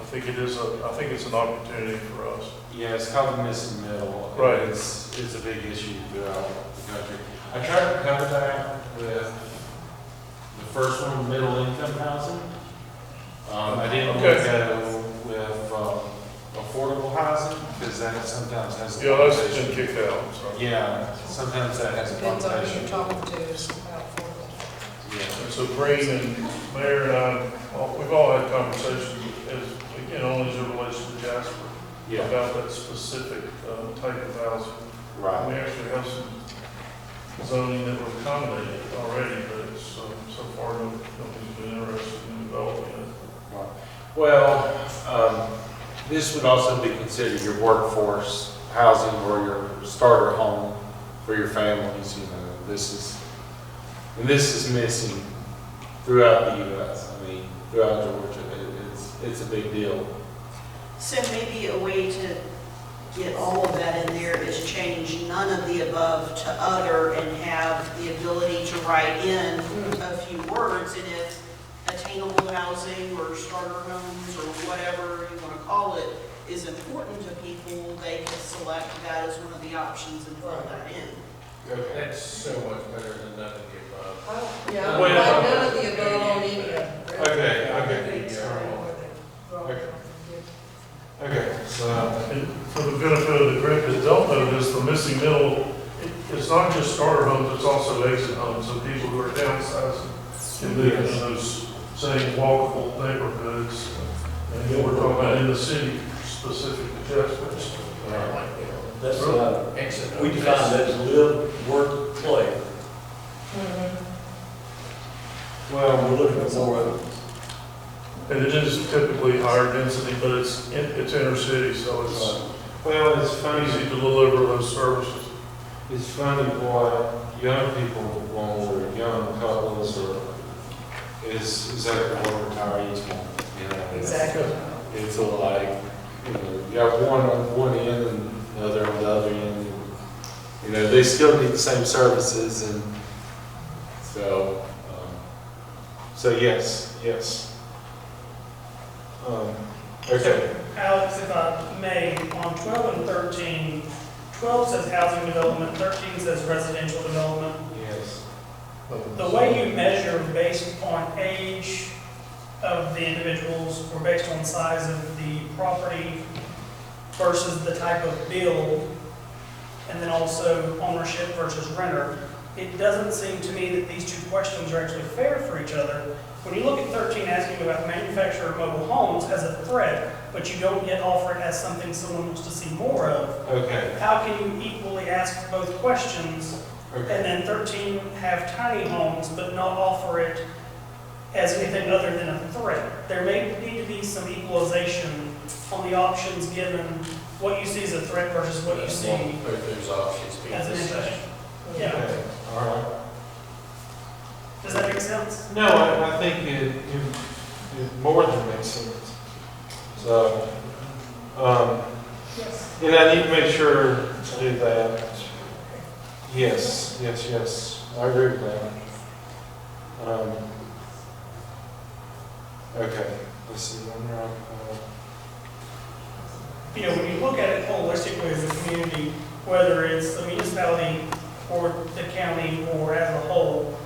I think it's an opportunity for us. yeah, it's called the missing middle. Right. It's a big issue throughout the country. I tried to cover that with the first one, middle income housing. I didn't want to go with affordable housing, because that sometimes has a Yeah, that's been connotation. kicked out, so. Yeah, sometimes that has a Depends on who connotation. you're talking to about affordable. Yeah. And so Green and Mayor and I, we've all had conversations only as it relates to Jasper, Yeah, about that specific type of housing. We right. actually have some zoning that would accommodate it already, but it's, so far nobody's been interested in developing it. Right. Well, this would also be considered your workforce housing or your starter home for your families. This is missing throughout the U.S. I mean, throughout Georgia, it's a big deal. So maybe a way to get all of that in there is change none of the above to other and have the ability to write in a few words. And if attainable housing or starter homes or whatever you want to call it is important to people, they can select that as one of the options and fill that in. Okay. That's so much better than none of the above. Yeah, Well, like none of the above on any of them. Okay. Okay. Okay, the missing middle, it's not just starter homes, it's also exit homes, so people who are downsizing can live in those same walkable neighborhoods. And again, we're talking about in the city specific adjustments. That's, Exit. we define that as live, work, play. Well, We're looking for more of it. And it is typically higher density, but it's inner city, so it's well, it's funny. easy to deliver those services. It's funny what young people want, or young couples, or is exactly what retirees want. You know, Exactly. it's like, you know, you got one on one end and the other on the other end. And, you know, they still need the same services, and so, so yes. Okay. Alex, if I may, on 12 and 13, 12 says housing development, 13 says residential development. Yes. The way you measure based on age of the individuals or based on size of the property versus the type of build, and then also ownership versus renter, it doesn't seem to me that these two questions are actually fair for each other. When you look at 13 asking about manufactured mobile homes as a threat, but you don't yet offer it as something someone wants to see more of, Okay. how can you equally ask both questions and then 13 have tiny homes but not offer it as anything other than a threat? There may need to be some equalization on the options given what you see as a threat versus what you see There's options. as an impact. Yeah, Okay. All right. does that make sense? No, I think it more than makes sense. So, Yes. and I need to make sure to do that. Yes. I agree with that. Okay, let's see, You know, when you look at it holistically as a community, whether it's the municipality or the county or as a whole,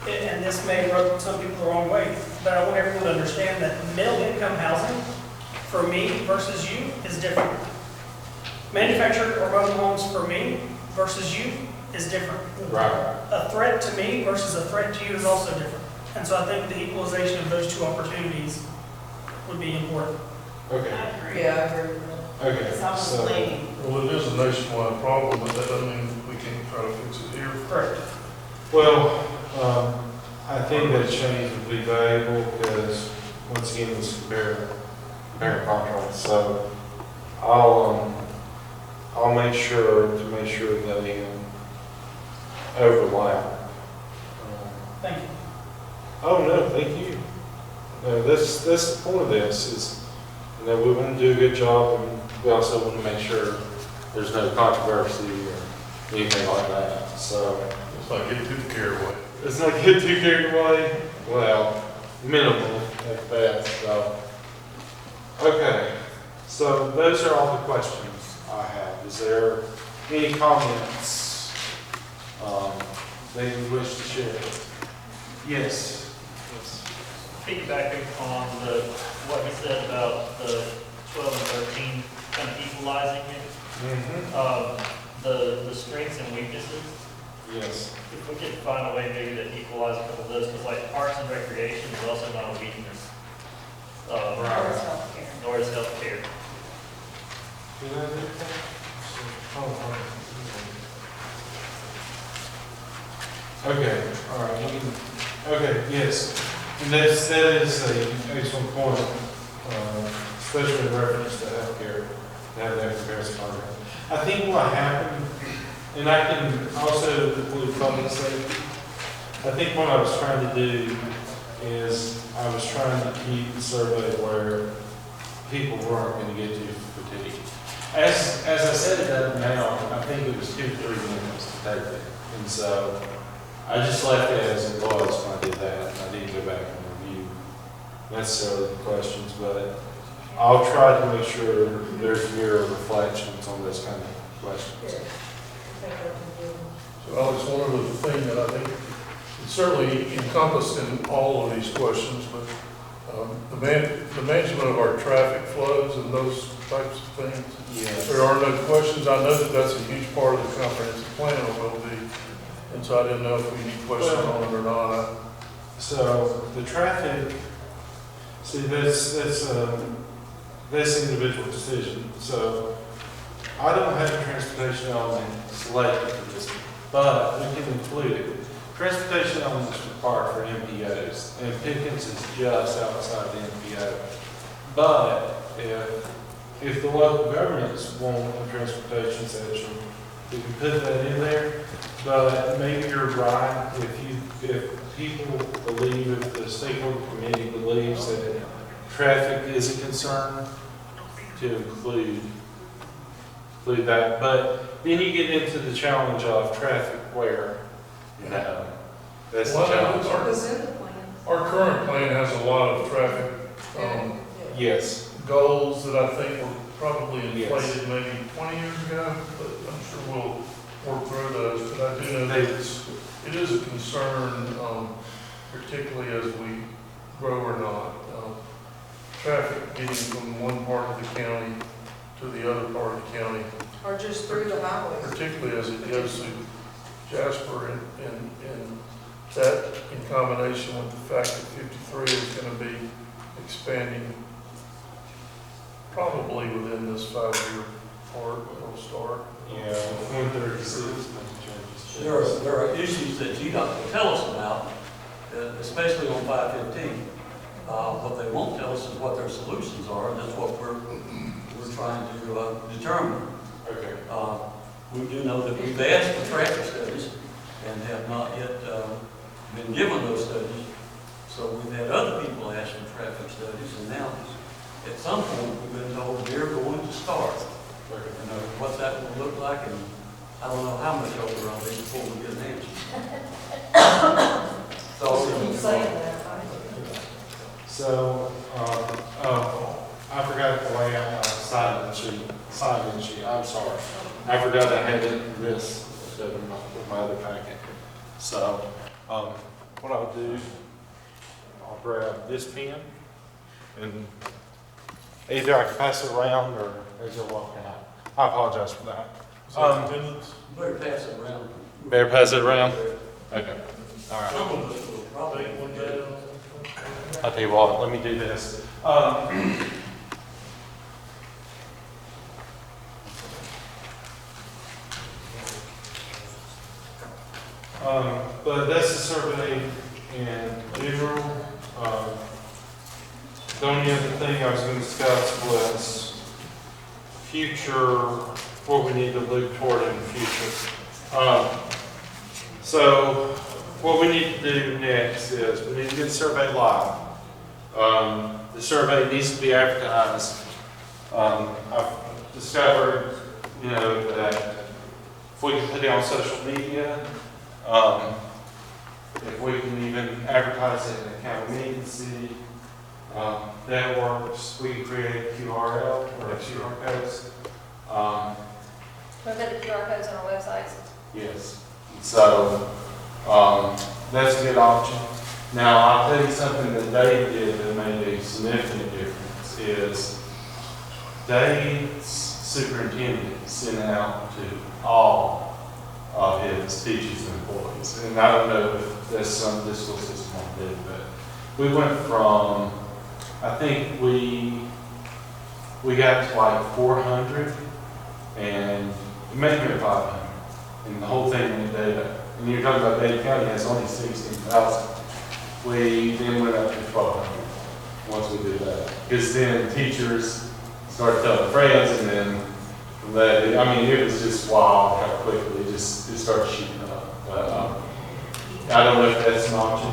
and this may rub some people the wrong way, but I want everyone to understand that middle-income housing, for me versus you, is different. Manufactured or mobile homes for me versus you is different. right. A threat to me versus a threat to you is also different. And so I think the equalization of those two opportunities would be important. Okay, Yeah, I agree with that. okay. It's almost So, like, Well, it is a nationwide problem, but that doesn't mean we can't try to fix it here. Correct. well, I think that change would be valuable because, once again, it's compare contracts. So, I'll make sure that they overlap. Thank you. Oh, no, thank you. No, that's the point of this is, you know, we want to do a good job, and we also want to make sure there's no controversy or anything like that. So Let's not get too carried away. let's not get too carried away. Well, minimal at best. So, okay. So those are all the questions I have. Is there any comments that you wish to share? Yes. Piggybacking on what you said about the 12 and 13 kind of equalizing it, the strengths and weaknesses, Yes. if we could find a way maybe to equalize a couple of those, because like parks and recreation is also not a weakness. Nor is healthcare. Did I do that? Okay, all right. Okay, yes. And that is an excellent point, especially in reference to healthcare, to have that comparison program. I think what happened, and I can also include public safety, I think what I was trying to do is I was trying to keep the survey where people weren't going to get too fatigued. As I said it up now, I think it was 2 to 3 minutes to take it. And so I just left it as it was when I did that. I didn't go back and review necessarily the questions, but I'll try to make sure there's mirror reflections on this kind of questions. So Alex, one other thing that I think it's certainly encompassed in all of these questions, but the management of our traffic flows and those types of things. Yes. There are no questions. I know that that's a huge part of the comprehensive plan, or will be. And so I didn't know if we need questions on it or not. So the traffic, see, that's individual decision. So I don't have a transportation element selected for this, but we can include it. Transportation element is required for MPOs, and Pickens is just outside the MPO. But if the local governments want a transportation section, we can put that in there. But maybe you're right, if people believe, if the stakeholder committee believes that traffic is a concern, to include that. But then you get into the challenge of traffic where, that's the challenge. What's in the plan? Our current plan has a lot of traffic, Yes. goals that I think were probably Yes. inflated maybe 20 years ago, but I'm sure we'll work through those. But I do know that it is a concern, particularly as we grow or not. Traffic getting from one part of the county to the other part of the county, Or just through the highways? particularly as it goes through Jasper, and that in combination with the fact that 53 is going to be expanding probably within this 5-year part, it'll start. Yeah, 136. There are issues that you don't tell us about, especially on 515. What they won't tell us is what their solutions are, and that's what we're trying to determine. Okay. We do know that we've asked for traffic studies and have not yet been given those studies. So we've had other people ask for traffic studies, and now at some point we've been told they're going to start. And what that will look like, and I don't know how much older I'll be before we get an answer. So Keep saying that, right? So, I forgot to lay out my sign-in sheet, I'm sorry. I forgot I had it in this, instead of with my other packet. So, what I'll do, I'll grab this pen, and either I can pass it around, or as you're walking out. I apologize for that. Attendance? better pass it around. Better pass it around? Okay, all right. Some of us will probably Take one down. I'll tell you what, let me do this. But that's the survey in general. The only other thing I was going to discuss was future, what we need to look toward in the future. So what we need to do next is we need to get the survey live. The survey needs to be advertised. I've discovered, that if we can put it on social media, if we can even advertise it in a county meeting city, that works. We can create QRL or QR codes. We'll put the QR codes on our websites. Yes. So that's a good option. Now, I'll tell you something that Dave did that made a significant difference is Dave's superintendent sent out to all of his teachers and employees. And I don't know if that's something this school system will do, but we went from, I think we got to like 400 and maybe 500. And the whole thing went data. And you're talking about Dade County has only 16,000. We then went up to 1,200 once we did that. Because then teachers started telling friends, and then from that, it was just wild how quickly it started shooting up. But I don't know if that's an option.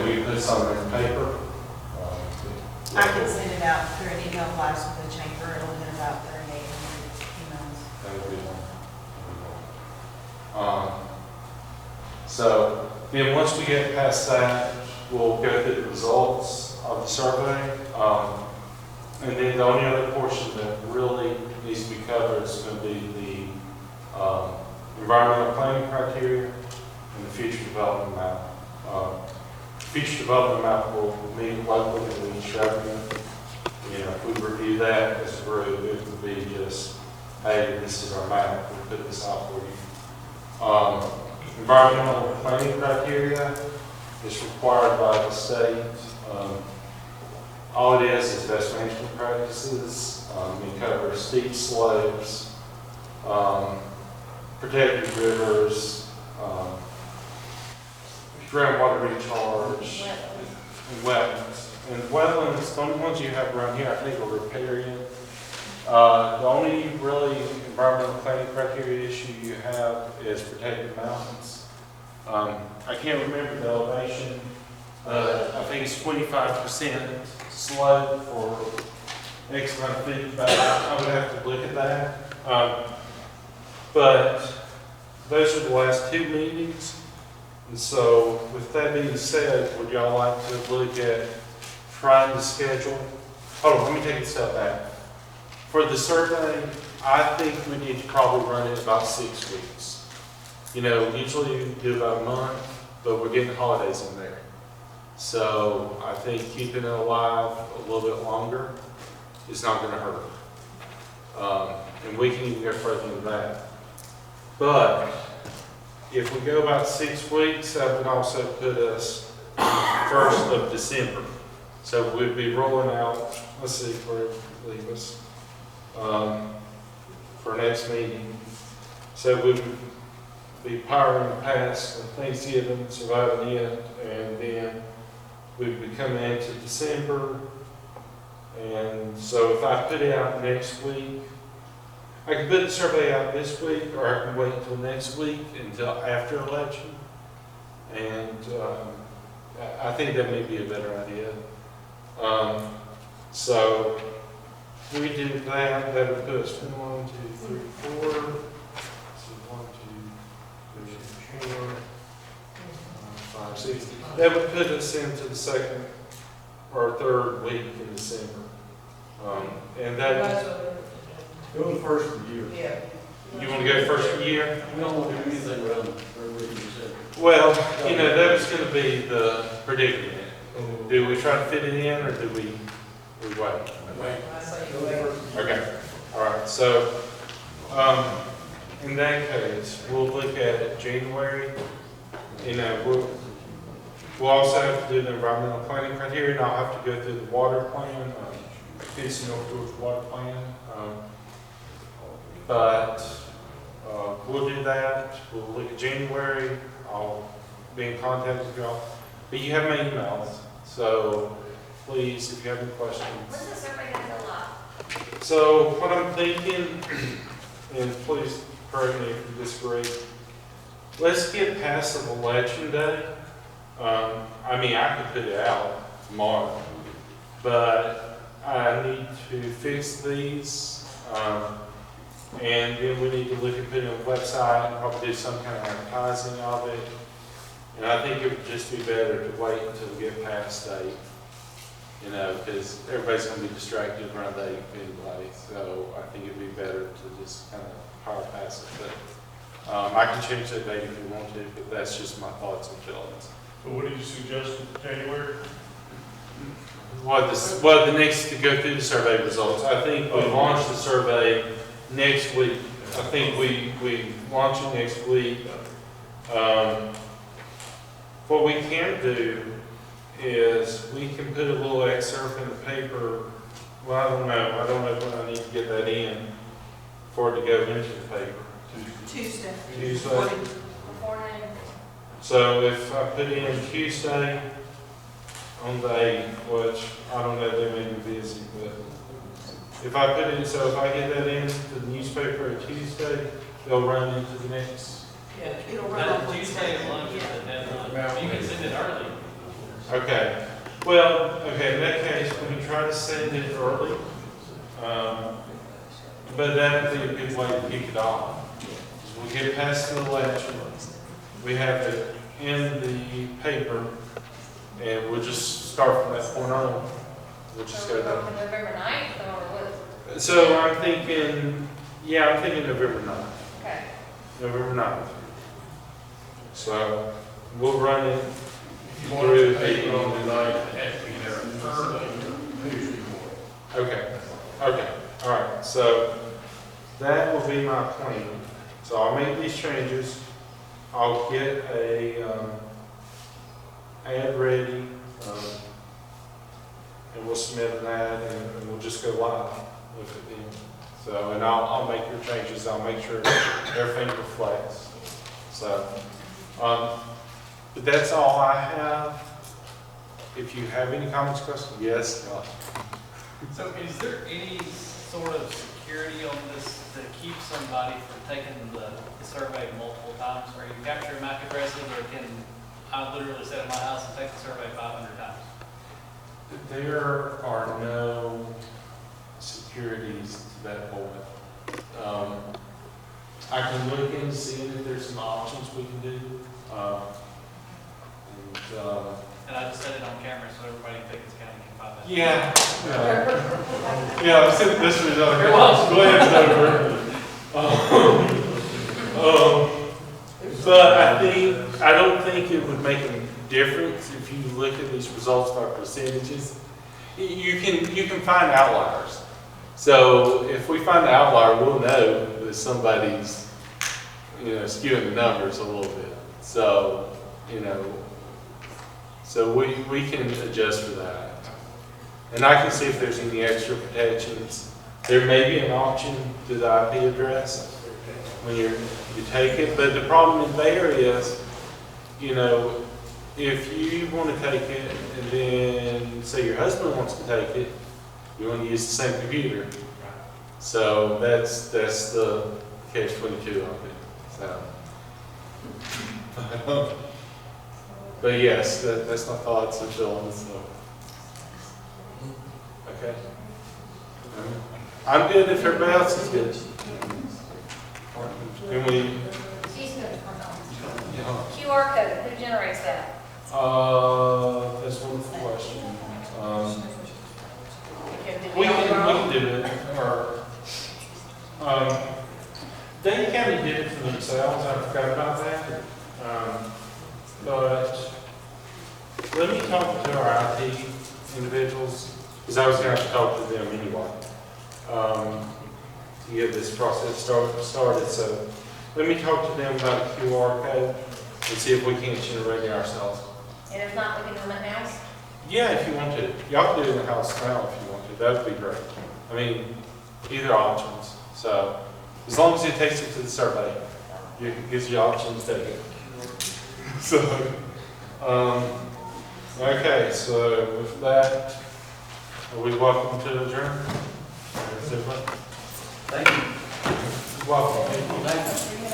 We put something in paper. I can send it out through an email blast with the chamber. It'll hit about 3,800 emails. That would be one. So then once we get past that, we'll go through the results of the survey. And then the only other portion that really needs to be covered is going to be the environmental planning criteria and the future development map. Future development map will meet locally in each revenue. You know, if we review that as a group, it would be just, hey, this is our map, we put this out for you. Environmental planning criteria is required by the state. All it is best management practices. It covers steep slopes, protected rivers, groundwater recharge, and wetlands. And wetlands, the only ones you have around here, I think, are riparian. The only really environmental planning criteria issue you have is protected mountains. I can't remember the elevation. I think it's 25% slope for X amount of feet back. I would have to look at that. But those are the last two meetings. And so with that being said, would y'all like to look at trying to schedule? Hold on, let me take a step back. For the survey, I think we need to probably run it about 6 weeks. You know, usually you do about a month, but we're getting holidays in there. So I think keeping it alive a little bit longer is not going to hurt. And we can even go further than that. But if we go about 6 weeks, that would also put us 1st of December. So we'd be rolling out, let's see where it leaves us, for next meeting. So we would be powering past Thanksgiving, surviving it, and then we'd be coming into December. And so if I put it out next week, I can put the survey out this week, or I can wait until next week, until after election. And I think that may be a better idea. So we do that, that would put us 1, 2, 3, 4. So 1, 2, 3, 4, 5, 6. That would put us into the 2nd or 3rd week in December. And that. Go the first of the year. Yeah. You want to go first of the year? We don't want to do anything around the third week of December. Well, you know, that was going to be the predicament. Do we try to fit it in, or do we wait? I say you wait. Okay, all right. So, in that case, we'll look at January. You know, we'll also have to do the environmental planning criteria, and I'll have to go through the water plan, Pickens North Georgia water plan. But we'll do that. We'll look at January. I'll be in contact with y'all. But you have my emails, so please, if you have any questions. When's the survey going to go live? So what I'm thinking, and please correct me if you disagree, let's get past the election day. I mean, I could put it out tomorrow, but I need to fix these. And then we need to look at putting it on the website and probably do some kind of advertising of it. And I think it would just be better to wait until we get past date, you know, because everybody's going to be distracted around date anyway. So I think it'd be better to just kind of power past it. But I can change that date if you want to, but that's just my thoughts and feelings. So what did you suggest in January? Well, the next to go through the survey results. I think we launch the survey next week. I think we launch it next week. What we can do is we can put a little excerpt in the paper. Well, I don't know when I need to get that in for it to go into the paper. Tuesday. Tuesday. Before noon. So if I put in Tuesday on the 8th, which I don't know, they may be busy, but if I put in, so if I get that into the newspaper on Tuesday, they'll run into the next. Yeah, it'll run on Tuesday Wednesday. at lunch is the deadline. You can send it early. Okay. Well, okay, in that case, we can try to send it early. But that would be a good way to kick it off. We get past the election, we have it in the paper, and we'll just start from that point on. We'll just go down. November 9th or what? So I'm thinking November 9th. Okay. November 9th. So we'll run it If you want through to take it on the. tonight, it has to be there Thursday, Tuesday morning. plan. So I'll make these changes. I'll get a ad ready, and we'll submit an ad, and we'll just go live with it then. So, and I'll make your changes. I'll make sure everything reflects. So, but that's all I have. If you have any comments, questions, yes. So is there any sort of security on this to keep somebody from taking the survey multiple times? Or you capture MAC addresses, or can I literally sit in my house and take the survey 500 times? There are no securities to that point. I can look and see if there's some options we can do. And I just set it on camera so everybody in Pickens County can find that. Yeah. Yeah, I've seen this was on here. Go ahead, over. But I don't think it would make a difference if you look at these results by percentages. You can find outliers. So if we find an outlier, we'll know that somebody's, skewing the numbers a little bit. So, so we can adjust for that. And I can see if there's any extra protections. There may be an option to the IP address when you take it, but the problem there is, if you want to take it and then say your husband wants to take it, you want to use the same computer. So that's the catch-22 of it. So, but yes, that's my thoughts and feelings. So. Okay. I'm good if everybody else is good. Can we? She's good. Yeah. QR code, who generates that? That's one question. We can do it. Or, Dane County did it for themselves. I forgot about that. But let me talk to our IT individuals, because I was going to have to talk to them anyway, to get this process started. So let me talk to them about a QR code and see if we can't generate it ourselves. And if not, we can do them at house? Yeah, if you want to. Y'all can do it in the house now if you want to. That would be great. I mean, either options. So as long as it takes it to the survey, it gives you options to take it. So, okay, so with that, are we welcome to adjourn? Thank you. Welcome. Thank you.